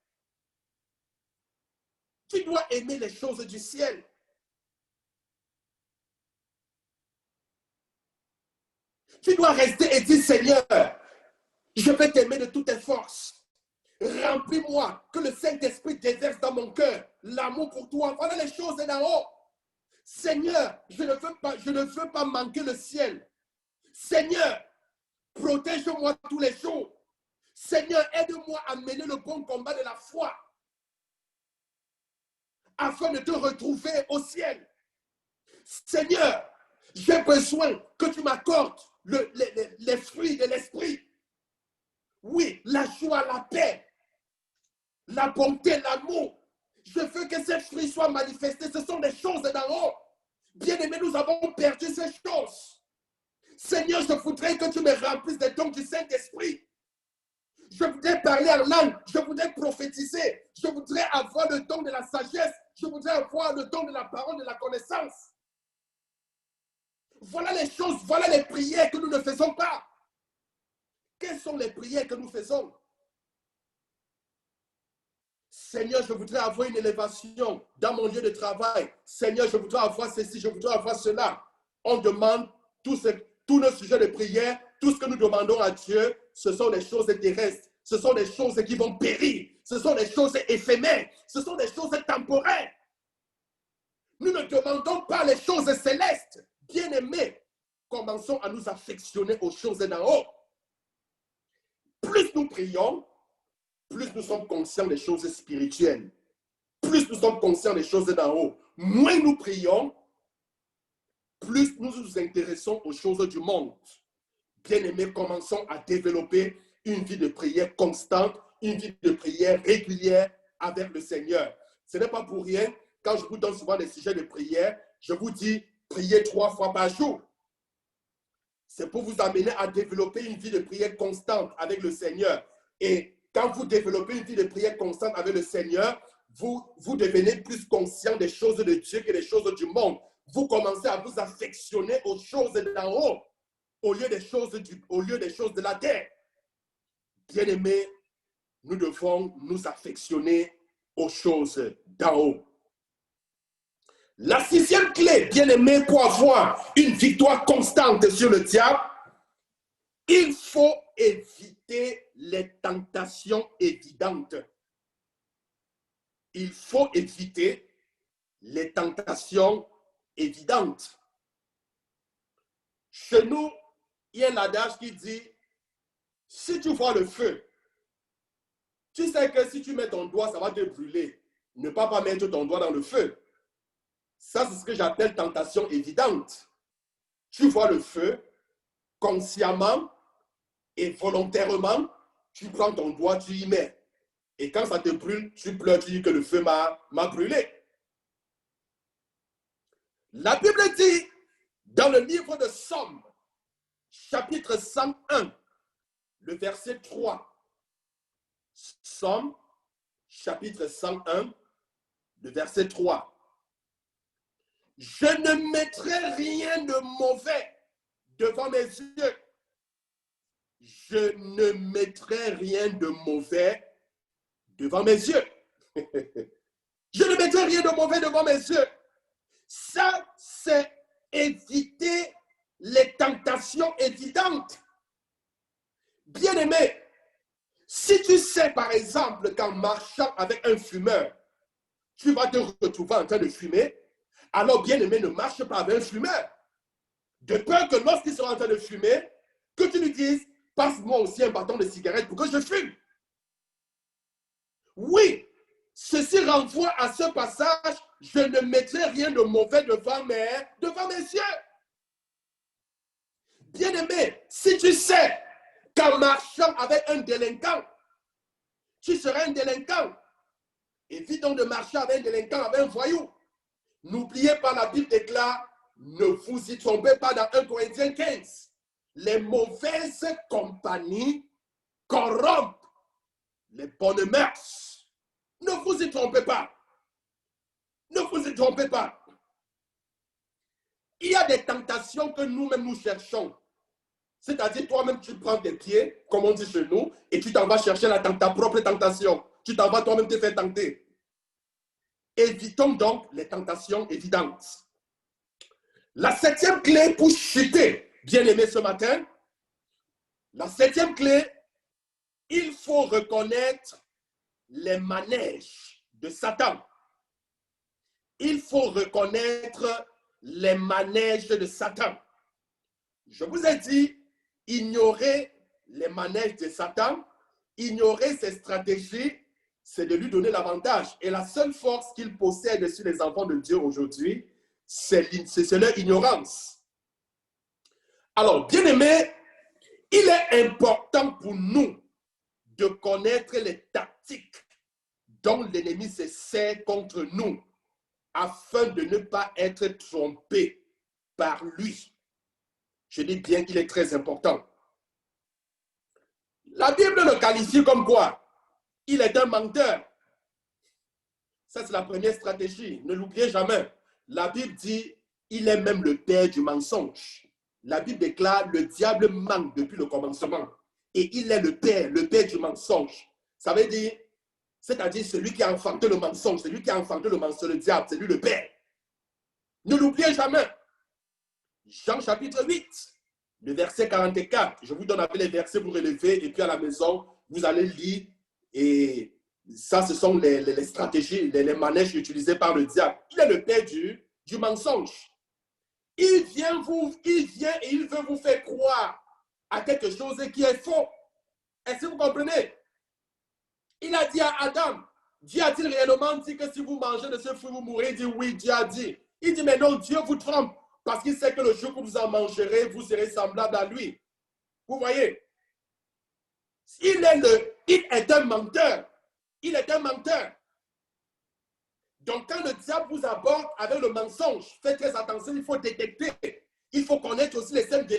Tu dois aimer les choses du ciel. Tu dois rester et dire, Seigneur, je vais t'aimer de toutes tes forces. Remplis-moi, que le Saint-Esprit déverse dans mon cœur l'amour pour toi. Voilà les choses d'en haut. Seigneur, je ne veux pas manquer le ciel. Seigneur, protège-moi tous les jours. Seigneur, aide-moi à mener le bon combat de la foi afin de te retrouver au ciel. Seigneur, j'ai besoin que tu m'accordes les fruits de l'esprit. Oui, la joie, la paix, la bonté, l'amour. Je veux que ces fruits soient manifestés. Ce sont des choses d'en haut. Bien-aimés, nous avons perdu ces choses. Seigneur, je voudrais que tu me remplisses des dons du Saint-Esprit. Je voudrais parler en langue. Je voudrais prophétiser. Je voudrais avoir le don de la sagesse. Je voudrais avoir le don de la parole, de la connaissance. Voilà les choses, voilà les prières que nous ne faisons pas. Quelles sont les prières que nous faisons? Seigneur, je voudrais avoir une élévation dans mon lieu de travail. Seigneur, je voudrais avoir ceci, je voudrais avoir cela. On demande tous nos sujets de prière, tout ce que nous demandons à Dieu, ce sont des choses terrestres. Ce sont des choses qui vont périr. Ce sont des choses éphémères. Ce sont des choses temporaires. Nous ne demandons pas les choses célestes, bien-aimés. commençons à nous affectionner aux choses d'en haut. Plus nous prions, plus nous sommes conscients des choses spirituelles. Plus nous sommes conscients des choses d'en haut. Moins nous prions, plus nous nous intéressons aux choses du monde. Bien-aimés, commençons à développer une vie de prière constante, une vie de prière régulière avec le Seigneur. Ce n'est pas pour rien, quand je vous donne souvent des sujets de prière, je vous dis, priez 3 fois par jour. C'est pour vous amener à développer une vie de prière constante avec le Seigneur. Et quand vous développez une vie de prière constante avec le Seigneur, vous devenez plus conscient des choses de Dieu que des choses du monde. Vous commencez à vous affectionner aux choses d'en haut, au lieu des choses de la terre. Bien-aimés, nous devons nous affectionner aux choses d'en haut. La 6e clé, bien-aimés, pour avoir une victoire constante sur le diable, il faut éviter les tentations évidentes. Il faut éviter les tentations évidentes. Chez nous, il y a un adage qui dit, si tu vois le feu, tu sais que si tu mets ton doigt, ça va te brûler. Ne pas mettre ton doigt dans le feu. Ça, c'est ce que j'appelle tentation évidente. Tu vois le feu, consciemment et volontairement, tu prends ton doigt, tu y mets. Et quand ça te brûle, tu pleures, tu dis que le feu m'a brûlé. La Bible dit, dans le livre de Somme, chapitre 101, le verset 3. Somme, chapitre 101, le verset 3. Je ne mettrai rien de mauvais devant mes yeux. Je ne mettrai rien de mauvais devant mes yeux. Je ne mettrai rien de mauvais devant mes yeux. Ça, c'est éviter les tentations évidentes. Bien-aimé, si tu sais, par exemple, qu'en marchant avec un fumeur, tu vas te retrouver en train de fumer, alors, bien-aimé, ne marche pas avec un fumeur. De peur que lorsqu'il sera en train de fumer, que tu lui dises, passe-moi aussi un bâton de cigarette pour que je fume. Oui, ceci renvoie à ce passage, je ne mettrai rien de mauvais devant mes yeux. Bien-aimé, si tu sais qu'en marchant avec un délinquant, tu seras un délinquant, évite donc de marcher avec un délinquant, avec un voyou. N'oubliez pas, la Bible déclare, ne vous y trompez pas dans 1 Corinthiens 15. Les mauvaises compagnies corrompent les bonnes mœurs. Ne vous y trompez pas. Ne vous y trompez pas. Il y a des tentations que nous-mêmes nous cherchons. C'est-à-dire, toi-même, tu prends tes pieds, comme on dit chez nous, et tu t'en vas chercher ta propre tentation. Tu t'en vas toi-même te faire tenter. Évitons donc les tentations évidentes. La 7e clé pour chuter, bien aimé ce matin, la 7e clé, il faut reconnaître les manèges de Satan. Il faut reconnaître les manèges de Satan. Je vous ai dit, ignorer les manèges de Satan, ignorer ses stratégies, c'est de lui donner l'avantage. Et la seule force qu'il possède sur les enfants de Dieu aujourd'hui, c'est leur ignorance. Alors, bien aimé, il est important pour nous de connaître les tactiques dont l'ennemi se sert contre nous afin de ne pas être trompé par lui. Je dis bien qu'il est très important. La Bible le qualifie comme quoi? Il est un menteur. Ça, c'est la première stratégie. Ne l'oubliez jamais. La Bible dit, il est même le père du mensonge. La Bible déclare, le diable ment depuis le commencement. Et il est le père du mensonge. Ça veut dire, c'est-à-dire celui qui a enfanté le mensonge, celui qui a enfanté le mensonge, le diable, c'est lui le père. Ne l'oubliez jamais. Jean chapitre 8, le verset 44. Je vous donne avec les versets pour relever et puis à la maison, vous allez lire. Et ça, ce sont les stratégies, les manèges utilisés par le diable. Il est le père du mensonge. il vient et il veut vous faire croire à quelque chose qui est faux. Est-ce que vous comprenez? Il a dit à Adam, Dieu a-t-il réellement dit que si vous mangez de ce fruit, vous mourrez? Il dit oui, Dieu a dit. Il dit, mais non, Dieu vous trompe, parce qu'il sait que le jour que vous en mangerez, vous serez semblable à lui. Vous voyez? Il est un menteur. Il est un menteur. Donc, quand le diable vous aborde avec le mensonge, faites très attention, il faut détecter. Il faut connaître aussi les saintes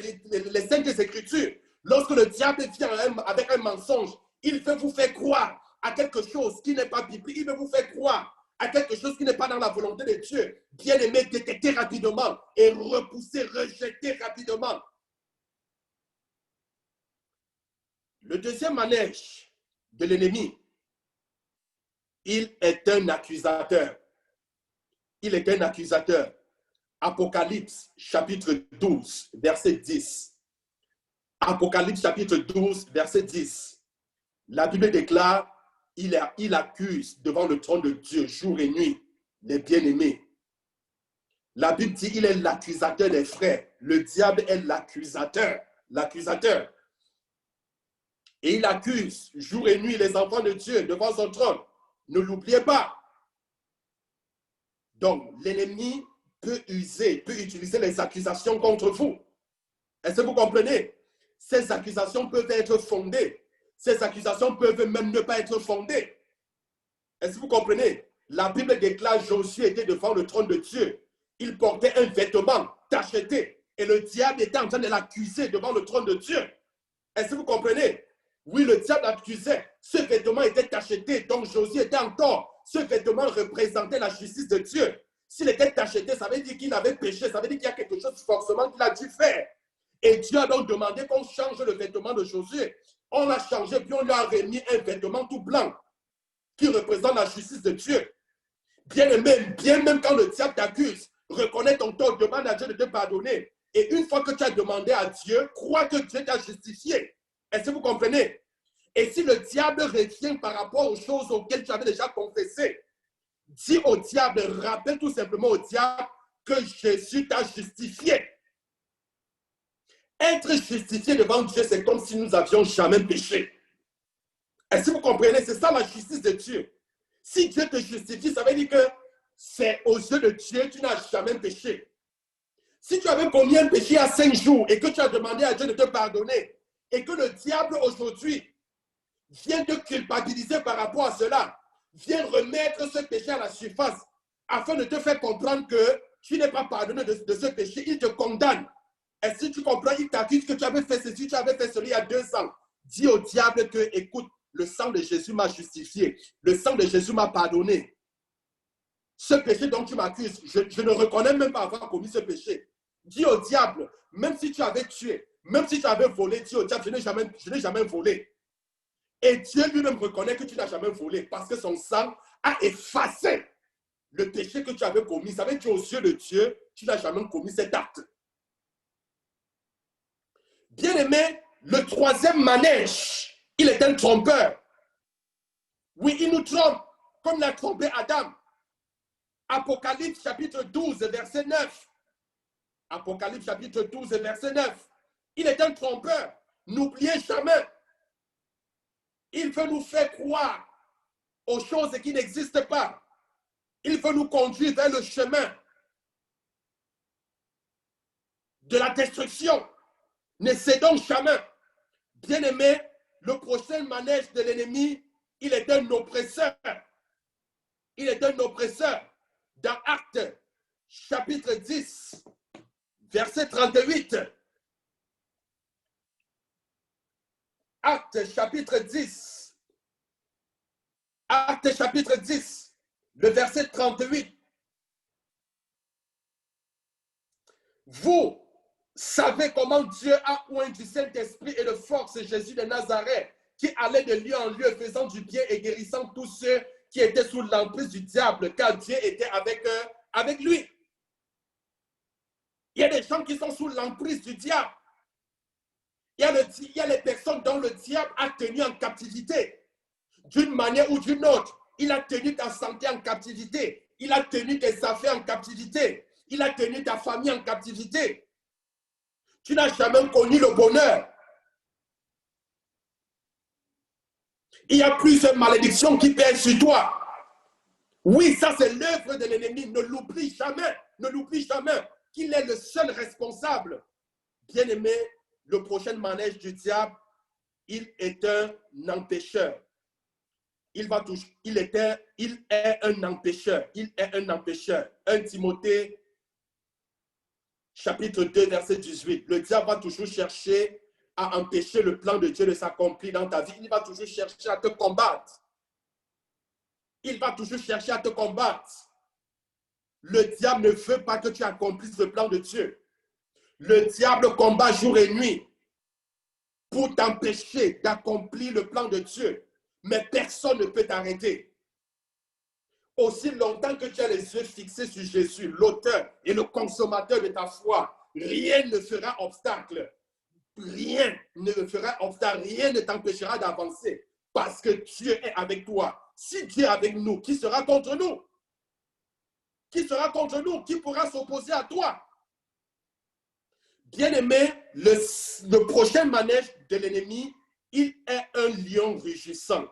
écritures. Lorsque le diable vient avec un mensonge, il veut vous faire croire à quelque chose qui n'est pas biblique. Il veut vous faire croire à quelque chose qui n'est pas dans la volonté de Dieu. Bien aimé, détectez rapidement et repoussez, rejetez rapidement. Le deuxième manège de l'ennemi, il est un accusateur. Il est un accusateur. Apocalypse, chapitre 12, verset 10. Apocalypse, chapitre 12, verset 10. La Bible déclare, il accuse devant le trône de Dieu, jour et nuit, les bien-aimés. La Bible dit, il est l'accusateur des frères. Le diable est l'accusateur. L'accusateur. Et il accuse jour et nuit les enfants de Dieu devant son trône. Ne l'oubliez pas. Donc, l'ennemi peut utiliser les accusations contre vous. Est-ce que vous comprenez? Ces accusations peuvent être fondées. Ces accusations peuvent même ne pas être fondées. Est-ce que vous comprenez? La Bible déclare Josué était devant le trône de Dieu. Il portait un vêtement tacheté. Et le diable était en train de l'accuser devant le trône de Dieu. Est-ce que vous comprenez? Oui, le diable l'accusait. Ce vêtement était tacheté, donc Josué était en tort. Ce vêtement représentait la justice de Dieu. S'il était tacheté, ça veut dire qu'il avait péché. Ça veut dire qu'il y a quelque chose forcément qu'il a dû faire. Et Dieu a donc demandé qu'on change le vêtement de Josué. On l'a changé, puis on lui a remis un vêtement tout blanc qui représente la justice de Dieu. Bien même quand le diable t'accuse, reconnais ton tort, demande à Dieu de te pardonner. Et une fois que tu as demandé à Dieu, crois que Dieu t'a justifié. Est-ce que vous comprenez? Et si le diable revient par rapport aux choses auxquelles tu avais déjà confessé, dis au diable, rappelle tout simplement au diable que Jésus t'a justifié. Être justifié devant Dieu, c'est comme si nous n'avions jamais péché. Est-ce que vous comprenez? C'est ça la justice de Dieu. Si Dieu te justifie, ça veut dire que c'est aux yeux de Dieu, tu n'as jamais péché. Si tu avais commis un péché à 5 jours et que tu as demandé à Dieu de te pardonner, et que le diable aujourd'hui vient te culpabiliser par rapport à cela, vient remettre ce péché à la surface afin de te faire comprendre que tu n'es pas pardonné de ce péché, il te condamne. Et si tu comprends, il t'accuse que tu avais fait ceci, tu avais fait cela il y a 2 ans. Dis au diable que, écoute, le sang de Jésus m'a justifié, le sang de Jésus m'a pardonné. Ce péché dont tu m'accuses, je ne reconnais même pas avoir commis ce péché. Dis au diable, même si tu avais tué, même si tu avais volé, dis au diable, je n'ai jamais volé. Et Dieu lui-même reconnaît que tu n'as jamais volé parce que son sang a effacé le péché que tu avais commis. Ça veut dire qu'aux yeux de Dieu, tu n'as jamais commis cet acte. Bien aimé, le troisième manège, il est un trompeur. Oui, il nous trompe, comme il a trompé Adam. Apocalypse chapitre 12, verset 9. Apocalypse chapitre 12, verset 9. Il est un trompeur. N'oubliez jamais. Il veut nous faire croire aux choses qui n'existent pas. Il veut nous conduire vers le chemin de la destruction. Ne cédons jamais. Bien-aimé, le prochain manège de l'ennemi, il est un oppresseur. Il est un oppresseur. Dans Actes, chapitre 10, verset 38. Actes, chapitre 10. Actes, chapitre 10, le verset 38. Vous savez comment Dieu a oint du Saint-Esprit et de force Jésus de Nazareth, qui allait de lieu en lieu, faisant du bien et guérissant tous ceux qui étaient sous l'emprise du diable, car Dieu était avec lui. Il y a des gens qui sont sous l'emprise du diable. Il y a les personnes dont le diable a tenu en captivité. D'une manière ou d'une autre, il a tenu ta santé en captivité. Il a tenu tes affaires en captivité. Il a tenu ta famille en captivité. Tu n'as jamais connu le bonheur. Il y a plusieurs malédictions qui pèsent sur toi. Oui, ça c'est l'œuvre de l'ennemi. Ne l'oublie jamais. Ne l'oublie jamais qu'il est le seul responsable. Bien-aimé, le prochain manège du diable, il est un empêcheur. Il est un empêcheur. Il est un empêcheur. 1 Timothée, chapitre 2, verset 18. Le diable va toujours chercher à empêcher le plan de Dieu de s'accomplir dans ta vie. Il va toujours chercher à te combattre. Il va toujours chercher à te combattre. Le diable ne veut pas que tu accomplisses le plan de Dieu. Le diable combat jour et nuit pour t'empêcher d'accomplir le plan de Dieu. Mais personne ne peut t'arrêter. Aussi longtemps que tu as les yeux fixés sur Jésus, l'auteur et le consommateur de ta foi, rien ne fera obstacle. Rien ne fera obstacle, rien ne t'empêchera d'avancer parce que Dieu est avec toi. Si Dieu est avec nous, qui sera contre nous? Qui sera contre nous? Qui pourra s'opposer à toi? Bien-aimé, le prochain manège de l'ennemi, il est un lion rugissant.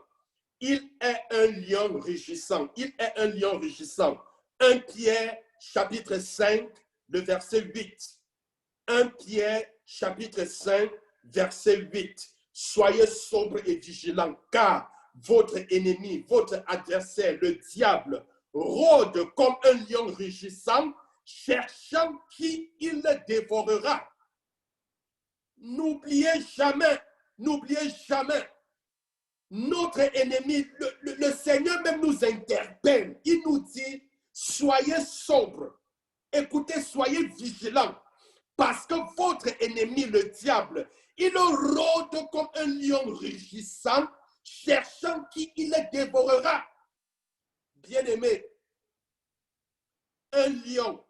Il est un lion rugissant. Il est un lion rugissant. 1 Pierre, chapitre 5, le verset 8. 1 Pierre, chapitre 5, verset 8. Soyez sobres et vigilants, car votre ennemi, votre adversaire, le diable, rôde comme un lion rugissant, cherchant qui il dévorera. N'oubliez jamais, notre ennemi, le Seigneur même nous interpelle. Il nous dit, soyez sobres. Écoutez, soyez vigilants. Parce que votre ennemi, le diable, il rôde comme un lion rugissant, cherchant qui il dévorera. Bien-aimé, un lion,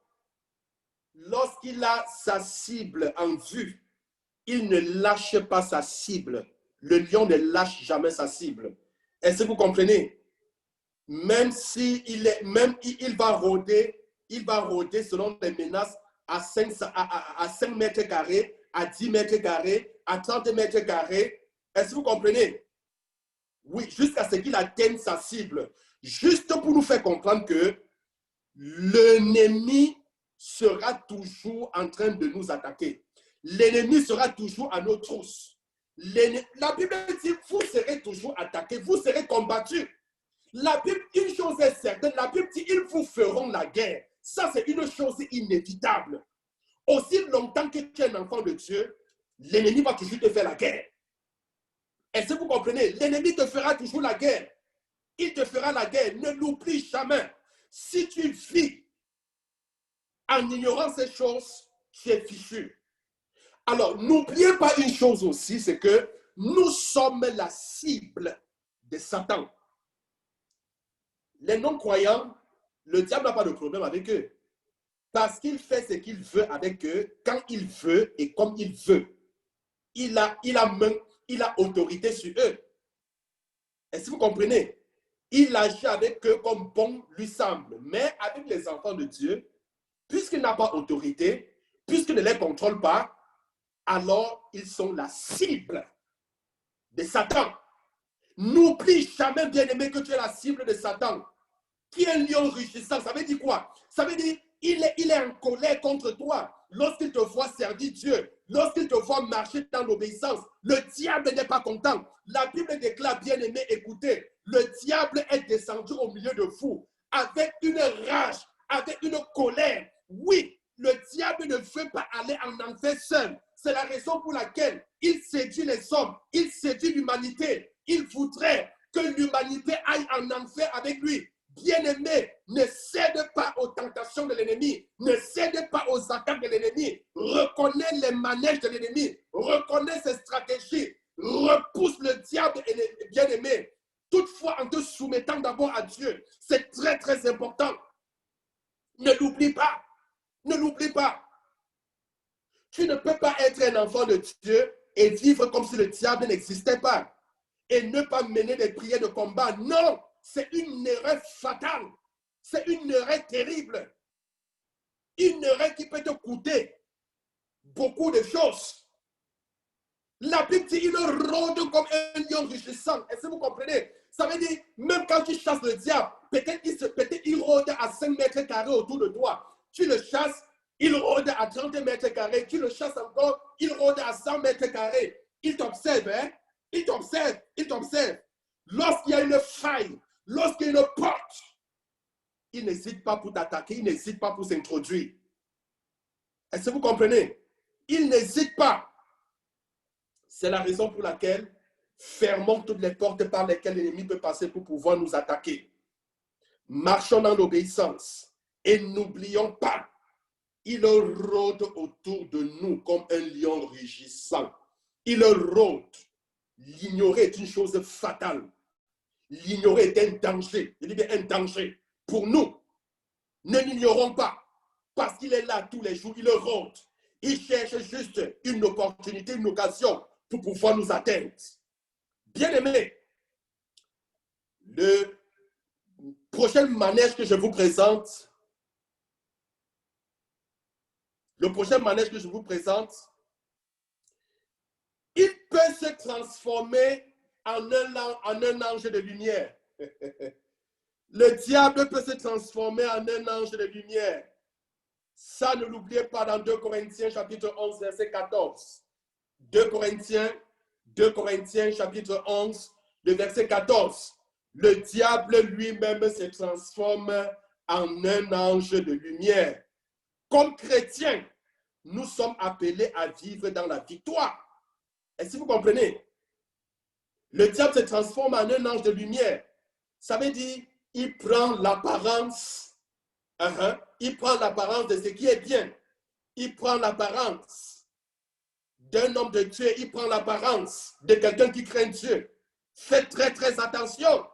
lorsqu'il a sa cible en vue, il ne lâche pas sa cible. Le lion ne lâche jamais sa cible. Est-ce que vous comprenez? Même si il va rôder selon les menaces à 5 mètres carrés, à 10 mètres carrés, à 30 mètres carrés. Est-ce que vous comprenez? Oui, jusqu'à ce qu'il atteigne sa cible. Juste pour nous faire comprendre que l'ennemi sera toujours en train de nous attaquer. L'ennemi sera toujours à nos trousses. La Bible dit, vous serez toujours attaqués, vous serez combattus. La Bible, une chose est certaine, la Bible dit, ils vous feront la guerre. Ça, c'est une chose inévitable. Aussi longtemps que tu es un enfant de Dieu, l'ennemi va toujours te faire la guerre. Est-ce que vous comprenez? L'ennemi te fera toujours la guerre. Il te fera la guerre. Ne l'oublie jamais. Si tu vis en ignorant ces choses, tu es fichu. Alors, n'oubliez pas une chose aussi, c'est que nous sommes la cible de Satan. Les non-croyants, le diable n'a pas de problème avec eux. Parce qu'il fait ce qu'il veut avec eux, quand il veut et comme il veut. Il a autorité sur eux. Est-ce que vous comprenez? Il agit avec eux comme bon lui semble. Mais avec les enfants de Dieu, puisqu'il n'a pas autorité, puisqu'il ne les contrôle pas, alors ils sont la cible de Satan. N'oublie jamais, bien-aimé, que tu es la cible de Satan. Qui est un lion rugissant? Ça veut dire quoi? Ça veut dire il est en colère contre toi. Lorsqu'il te voit servir Dieu, lorsqu'il te voit marcher dans l'obéissance, le diable n'est pas content. La Bible déclare, bien-aimé, écoutez, le diable est descendu au milieu de vous avec une rage, avec une colère. Oui, le diable ne veut pas aller en enfer seul. C'est la raison pour laquelle il séduit les hommes, il séduit l'humanité. Il voudrait que l'humanité aille en enfer avec lui. Bien-aimé, ne cède pas aux tentations de l'ennemi, ne cède pas aux attaques de l'ennemi. Reconnais les manèges de l'ennemi, reconnais ses stratégies, repousse le diable, bien-aimé. Toutefois, en te soumettant d'abord à Dieu, c'est très, très important. Ne l'oublie pas, ne l'oublie pas. Tu ne peux pas être un enfant de Dieu et vivre comme si le diable n'existait pas et ne pas mener des prières de combat. Non! C'est une erreur fatale. C'est une erreur terrible. une erreur qui peut te coûter beaucoup de choses. La Bible dit, il rôde comme un lion rugissant. Est-ce que vous comprenez? Ça veut dire, même quand tu chasses le diable, peut-être il rôde à 5 mètres carrés autour de toi. Tu le chasses, il rôde à 30 mètres carrés. Tu le chasses encore, il rôde à 100 mètres carrés. Il t'observe, hein? Il t'observe, il t'observe. Lorsqu'il y a une faille, lorsqu'il y a une porte, il n'hésite pas pour t'attaquer, il n'hésite pas pour s'introduire. Est-ce que vous comprenez? Il n'hésite pas. C'est la raison pour laquelle fermons toutes les portes par lesquelles l'ennemi peut passer pour pouvoir nous attaquer. Marchons dans l'obéissance et n'oublions pas, il rôde autour de nous comme un lion rugissant. Il rôde. L'ignorer est une chose fatale. L'ignorer est un danger. Je dis bien un danger pour nous. Ne l'ignorons pas parce qu'il est là tous les jours. Il rôde. Il cherche juste une opportunité, une occasion pour pouvoir nous atteindre. Bien-aimés, le prochain manège que je vous présente, il peut se transformer en un ange de lumière. Le diable peut se transformer en un ange de lumière. Ça, ne l'oubliez pas dans 2 Corinthiens chapitre 11, verset 14. 2 Corinthiens chapitre 11, le verset 14. Le diable lui-même se transforme en un ange de lumière. Comme chrétiens, nous sommes appelés à vivre dans la victoire. Est-ce que vous comprenez? Le diable se transforme en un ange de lumière. Ça veut dire, il prend l'apparence, il prend l'apparence de ce qui est bien. Il prend l'apparence d'un homme de Dieu, il prend l'apparence de quelqu'un qui craint Dieu. Faites très, très attention.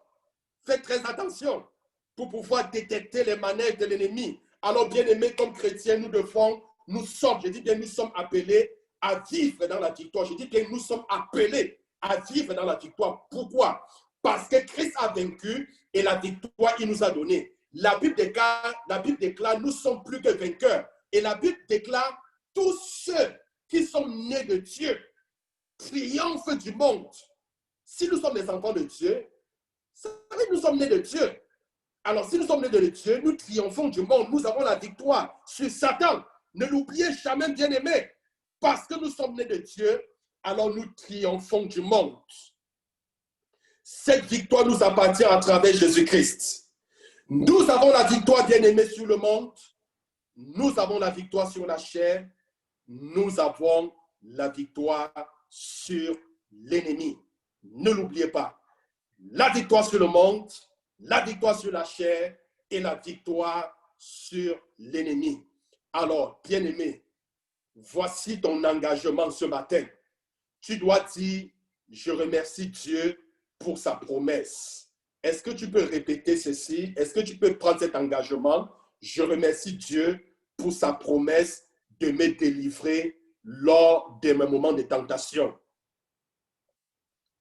Faites très attention pour pouvoir détecter les manèges de l'ennemi. Alors, bien aimés, comme chrétiens, nous sommes appelés à vivre dans la victoire. Je dis que nous sommes appelés à vivre dans la victoire. Pourquoi? Parce que Christ a vaincu et la victoire, il nous a donné. La Bible déclare, nous sommes plus que vainqueurs. Et la Bible déclare, tous ceux qui sont nés de Dieu triomphent du monde. Si nous sommes des enfants de Dieu, ça veut dire que nous sommes nés de Dieu. Alors, si nous sommes nés de Dieu, nous triomphons du monde. Nous avons la victoire sur Satan. Ne l'oubliez jamais, bien-aimés. Parce que nous sommes nés de Dieu, alors nous triomphons du monde. Cette victoire nous appartient à travers Jésus-Christ. Nous avons la victoire, bien-aimés, sur le monde. Nous avons la victoire sur la chair. Nous avons la victoire sur l'ennemi. Ne l'oubliez pas. La victoire sur le monde, la victoire sur la chair et la victoire sur l'ennemi. Alors, bien-aimé, voici ton engagement ce matin. Tu dois dire, je remercie Dieu pour sa promesse. Est-ce que tu peux répéter ceci? Est-ce que tu peux prendre cet engagement? Je remercie Dieu pour sa promesse de me délivrer lors de mes moments de tentation.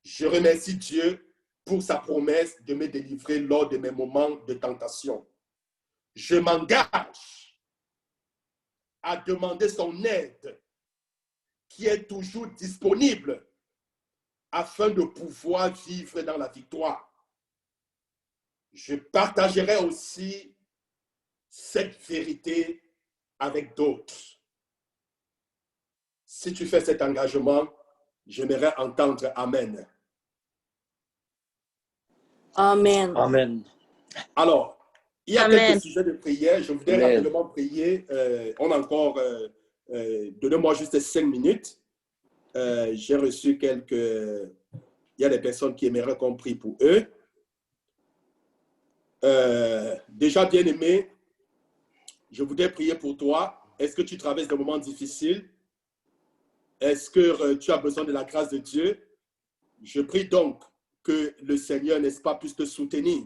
Je remercie Dieu pour sa promesse de me délivrer lors de mes moments de tentation. Je m'engage à demander son aide qui est toujours disponible afin de pouvoir vivre dans la victoire. Je partagerai aussi cette vérité avec d'autres. Si tu fais cet engagement, j'aimerais entendre Amen. Amen. Amen. Alors, il y a Amen. quelques sujets de prière. Je voudrais Amen. rapidement prier. On a encore, donnez-moi juste 5 minutes. J'ai reçu il y a des personnes qui aimeraient qu'on prie pour eux. Déjà, bien-aimé, je voudrais prier pour toi. Est-ce que tu traverses des moments difficiles? Est-ce que tu as besoin de la grâce de Dieu? Je prie donc que le Seigneur, n'est-ce pas, puisse te soutenir.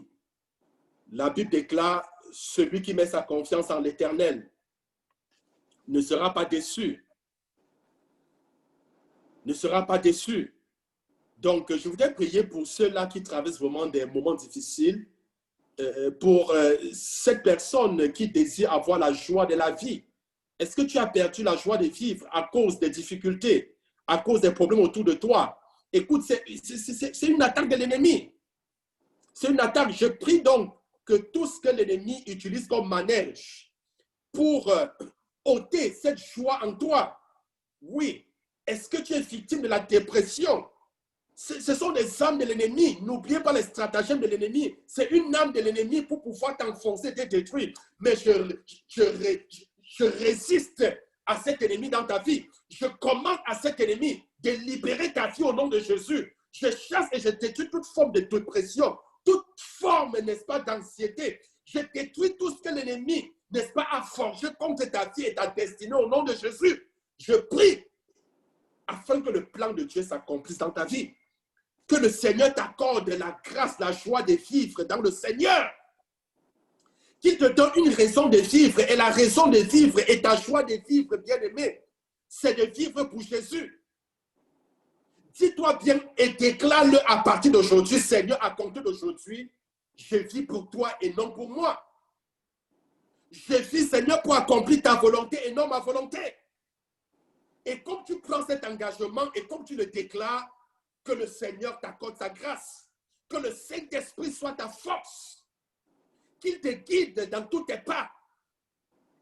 La Bible déclare, celui qui met sa confiance en l'Éternel ne sera pas déçu. Ne sera pas déçu. Donc, je voudrais prier pour ceux-là qui traversent vraiment des moments difficiles, pour cette personne qui désire avoir la joie de la vie. Est-ce que tu as perdu la joie de vivre à cause des difficultés, à cause des problèmes autour de toi? Écoute, c'est une attaque de l'ennemi. C'est une attaque. Je prie donc que tout ce que l'ennemi utilise comme manège pour ôter cette joie en toi. Oui. Est-ce que tu es victime de la dépression? Ce sont des âmes de l'ennemi. N'oubliez pas les stratagèmes de l'ennemi. C'est une âme de l'ennemi pour pouvoir t'enfoncer, te détruire. Mais je résiste à cet ennemi dans ta vie. Je commande à cet ennemi de libérer ta vie au nom de Jésus. Je chasse et je détruis toute forme de dépression, toute forme, n'est-ce pas, d'anxiété. Je détruis tout ce que l'ennemi, n'est-ce pas, a forgé contre ta vie et ta destinée au nom de Jésus. Je prie afin que le plan de Dieu s'accomplisse dans ta vie. Que le Seigneur t'accorde la grâce, la joie de vivre dans le Seigneur. Qu'il te donne une raison de vivre. Et la raison de vivre et ta joie de vivre, bien-aimé, c'est de vivre pour Jésus. Dis-toi bien et déclare-le à partir d'aujourd'hui. Seigneur, à compter d'aujourd'hui, je vis pour toi et non pour moi. Je vis, Seigneur, pour accomplir ta volonté et non ma volonté. Et comme tu prends cet engagement et comme tu le déclares, que le Seigneur t'accorde sa grâce. Que le Saint-Esprit soit ta force. Qu'il te guide dans tous tes pas.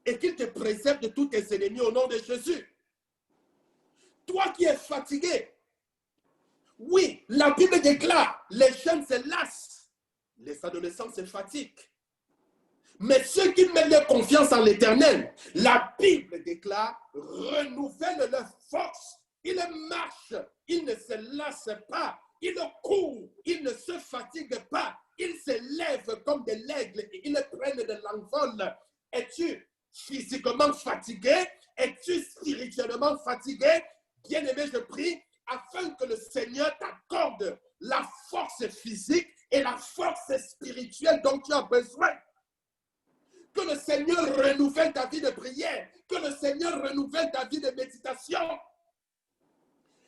Et qu'il te préserve de tous tes ennemis au nom de Jésus. Toi qui es fatigué. Oui, la Bible déclare, les jeunes se lassent. Les adolescents se fatiguent. Mais ceux qui mettent leur confiance en l'Éternel, la Bible déclare, renouvellent leur force. Ils marchent, ils ne se lassent pas. Ils courent, ils ne se fatiguent pas. Ils se lèvent comme des aigles et ils prennent de l'envol. Es-tu physiquement fatigué? Es-tu spirituellement fatigué? Bien-aimé, je prie afin que le Seigneur t'accorde la force physique et la force spirituelle dont tu as besoin. Que le Seigneur renouvelle ta vie de prière. Que le Seigneur renouvelle ta vie de méditation.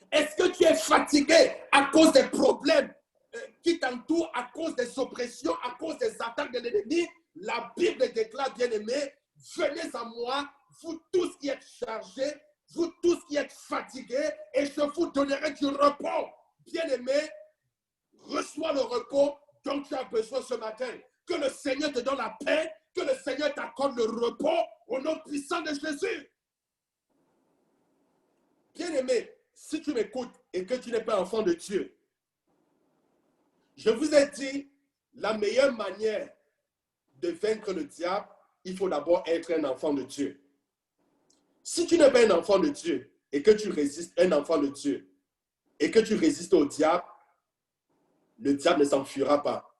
Est-ce que tu es fatigué à cause des problèmes qui t'entourent, à cause des oppressions, à cause des attaques de l'ennemi? La Bible déclare, bien-aimés, venez à moi, vous tous qui êtes chargés, vous tous qui êtes fatigués, et je vous donnerai du repos. Bien-aimé, reçois le repos dont tu as besoin ce matin. Que le Seigneur te donne la paix, que le Seigneur t'accorde le repos au nom puissant de Jésus. Bien-aimé, si tu m'écoutes et que tu n'es pas enfant de Dieu, je vous ai dit, la meilleure manière de vaincre le diable, il faut d'abord être un enfant de Dieu. Si tu n'es pas un enfant de Dieu et que tu résistes, un enfant de Dieu, et que tu résistes au diable, le diable ne s'enfuira pas.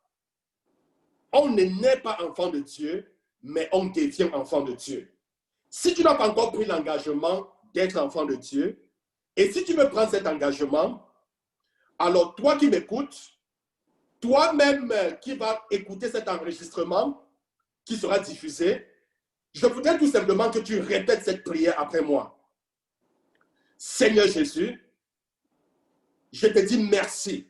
On ne naît pas enfant de Dieu, mais on devient enfant de Dieu. Si tu n'as pas encore pris l'engagement d'être enfant de Dieu, et si tu me prends cet engagement, alors toi qui m'écoutes, toi-même qui vas écouter cet enregistrement qui sera diffusé, je voudrais tout simplement que tu répètes cette prière après moi. Seigneur Jésus, je te dis merci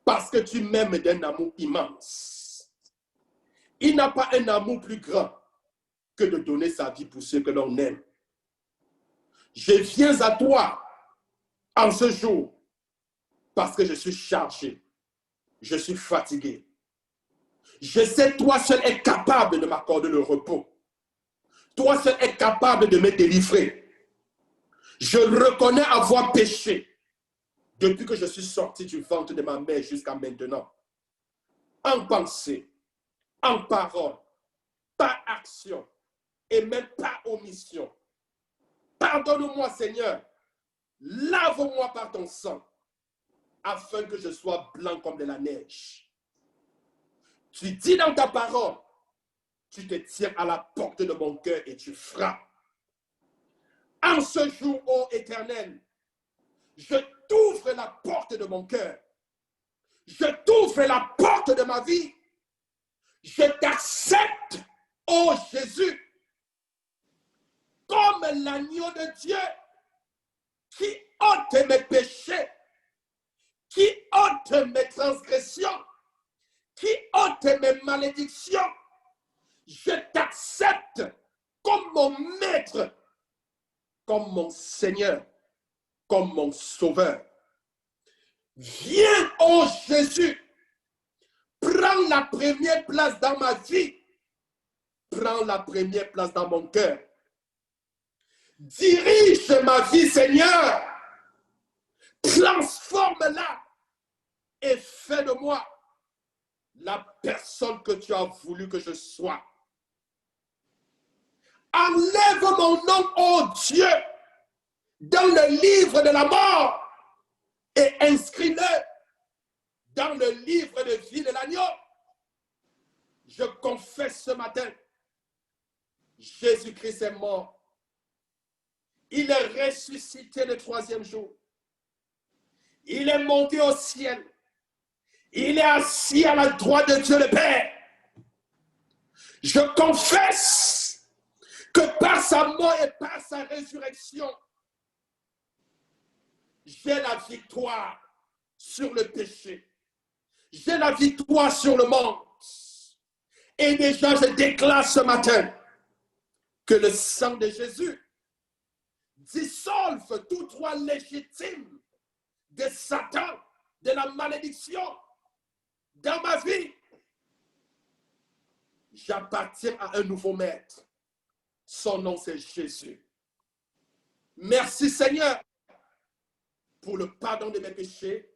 parce que tu m'aimes d'un amour immense. Il n'a pas un amour plus grand que de donner sa vie pour ceux que l'on aime. Je viens à toi en ce jour parce que je suis chargé, je suis fatigué. Je sais, toi seul es capable de m'accorder le repos. Toi seul es capable de me délivrer. Je reconnais avoir péché depuis que je suis sorti du ventre de ma mère jusqu'à maintenant. En pensée, en parole, par action et même par omission. Pardonne-moi, Seigneur. Lave-moi par ton sang afin que je sois blanc comme de la neige. Tu dis dans ta parole, tu te tiens à la porte de mon cœur et tu frappes. En ce jour, ô Éternel, je t'ouvre la porte de mon cœur. Je t'ouvre la porte de ma vie. Je t'accepte, ô Jésus, comme l'agneau de Dieu qui ôte mes péchés, qui ôte mes transgressions, qui ôte mes malédictions. Je t'accepte comme mon maître comme mon Seigneur, comme mon Sauveur. Viens, ô Jésus, prends la première place dans ma vie. Prends la première place dans mon cœur. Dirige ma vie, Seigneur. Transforme-la et fais de moi la personne que tu as voulu que je sois. Enlève mon nom, ô Dieu, dans le livre de la mort et inscris-le dans le livre de vie de l'agneau. Je confesse ce matin, Jésus-Christ est mort. Il est ressuscité le 3e jour. Il est monté au ciel. Il est assis à la droite de Dieu le Père. Je confesse que par sa mort et par sa résurrection, j'ai la victoire sur le péché. J'ai la victoire sur le monde. Et déjà, je déclare ce matin que le sang de Jésus dissolve tout droit légitime de Satan, de la malédiction dans ma vie. J'appartiens à un nouveau maître. Son nom, c'est Jésus. Merci Seigneur pour le pardon de mes péchés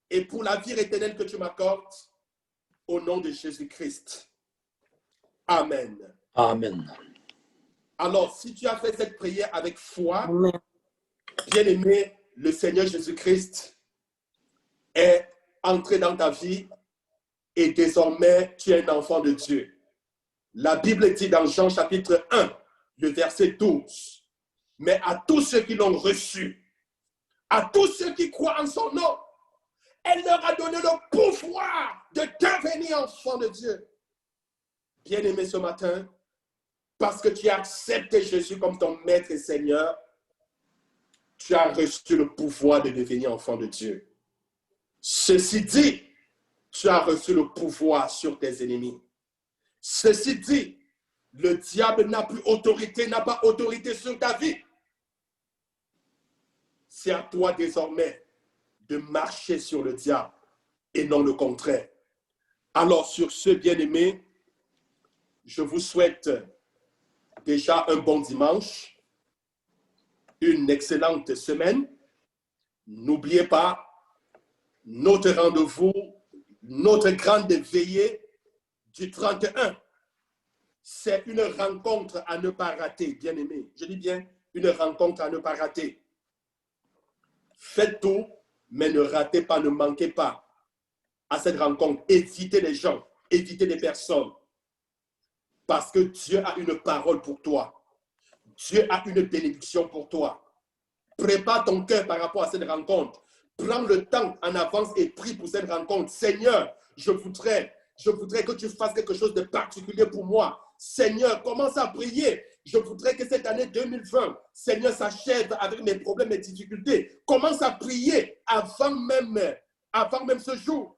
et pour la vie éternelle que tu m'accordes au nom de Jésus-Christ. Amen. Amen. Alors, si tu as fait cette prière avec foi, Amen. bien-aimé, le Seigneur Jésus-Christ est entré dans ta vie et désormais, tu es un enfant de Dieu. La Bible dit dans Jean chapitre 1, le verset 12, « Mais à tous ceux qui l'ont reçu, à tous ceux qui croient en son nom, elle leur a donné le pouvoir de devenir enfants de Dieu. » Bien-aimé ce matin, parce que tu as accepté Jésus comme ton maître et Seigneur, tu as reçu le pouvoir de devenir enfant de Dieu. Ceci dit, tu as reçu le pouvoir sur tes ennemis. Ceci dit, le diable n'a plus autorité, n'a pas autorité sur ta vie. C'est à toi désormais de marcher sur le diable et non le contraire. Alors sur ce, bien-aimé, je vous souhaite déjà un bon dimanche, une excellente semaine. N'oubliez pas notre rendez-vous, notre grande veillée du 31. C'est une rencontre à ne pas rater, bien-aimé. Je dis bien, une rencontre à ne pas rater. Faites tout, mais ne ratez pas, ne manquez pas à cette rencontre. Évitez les gens, évitez les personnes. Parce que Dieu a une parole pour toi. Dieu a une bénédiction pour toi. Prépare ton cœur par rapport à cette rencontre. Prends le temps en avance et prie pour cette rencontre. Seigneur, je voudrais que tu fasses quelque chose de particulier pour moi. Seigneur, commence à prier. Je voudrais que cette année 2020, Seigneur, s'achève avec mes problèmes et difficultés. Commence à prier avant même ce jour.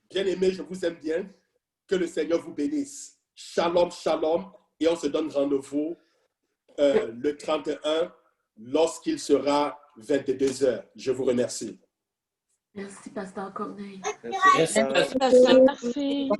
Bien-aimés, je vous aime bien. Que le Seigneur vous bénisse. Shalom, shalom. Et on se donne rendez-vous le 31 lorsqu'il sera 22 h. Je vous remercie. Merci, Pasteur Corneille. Merci. Merci.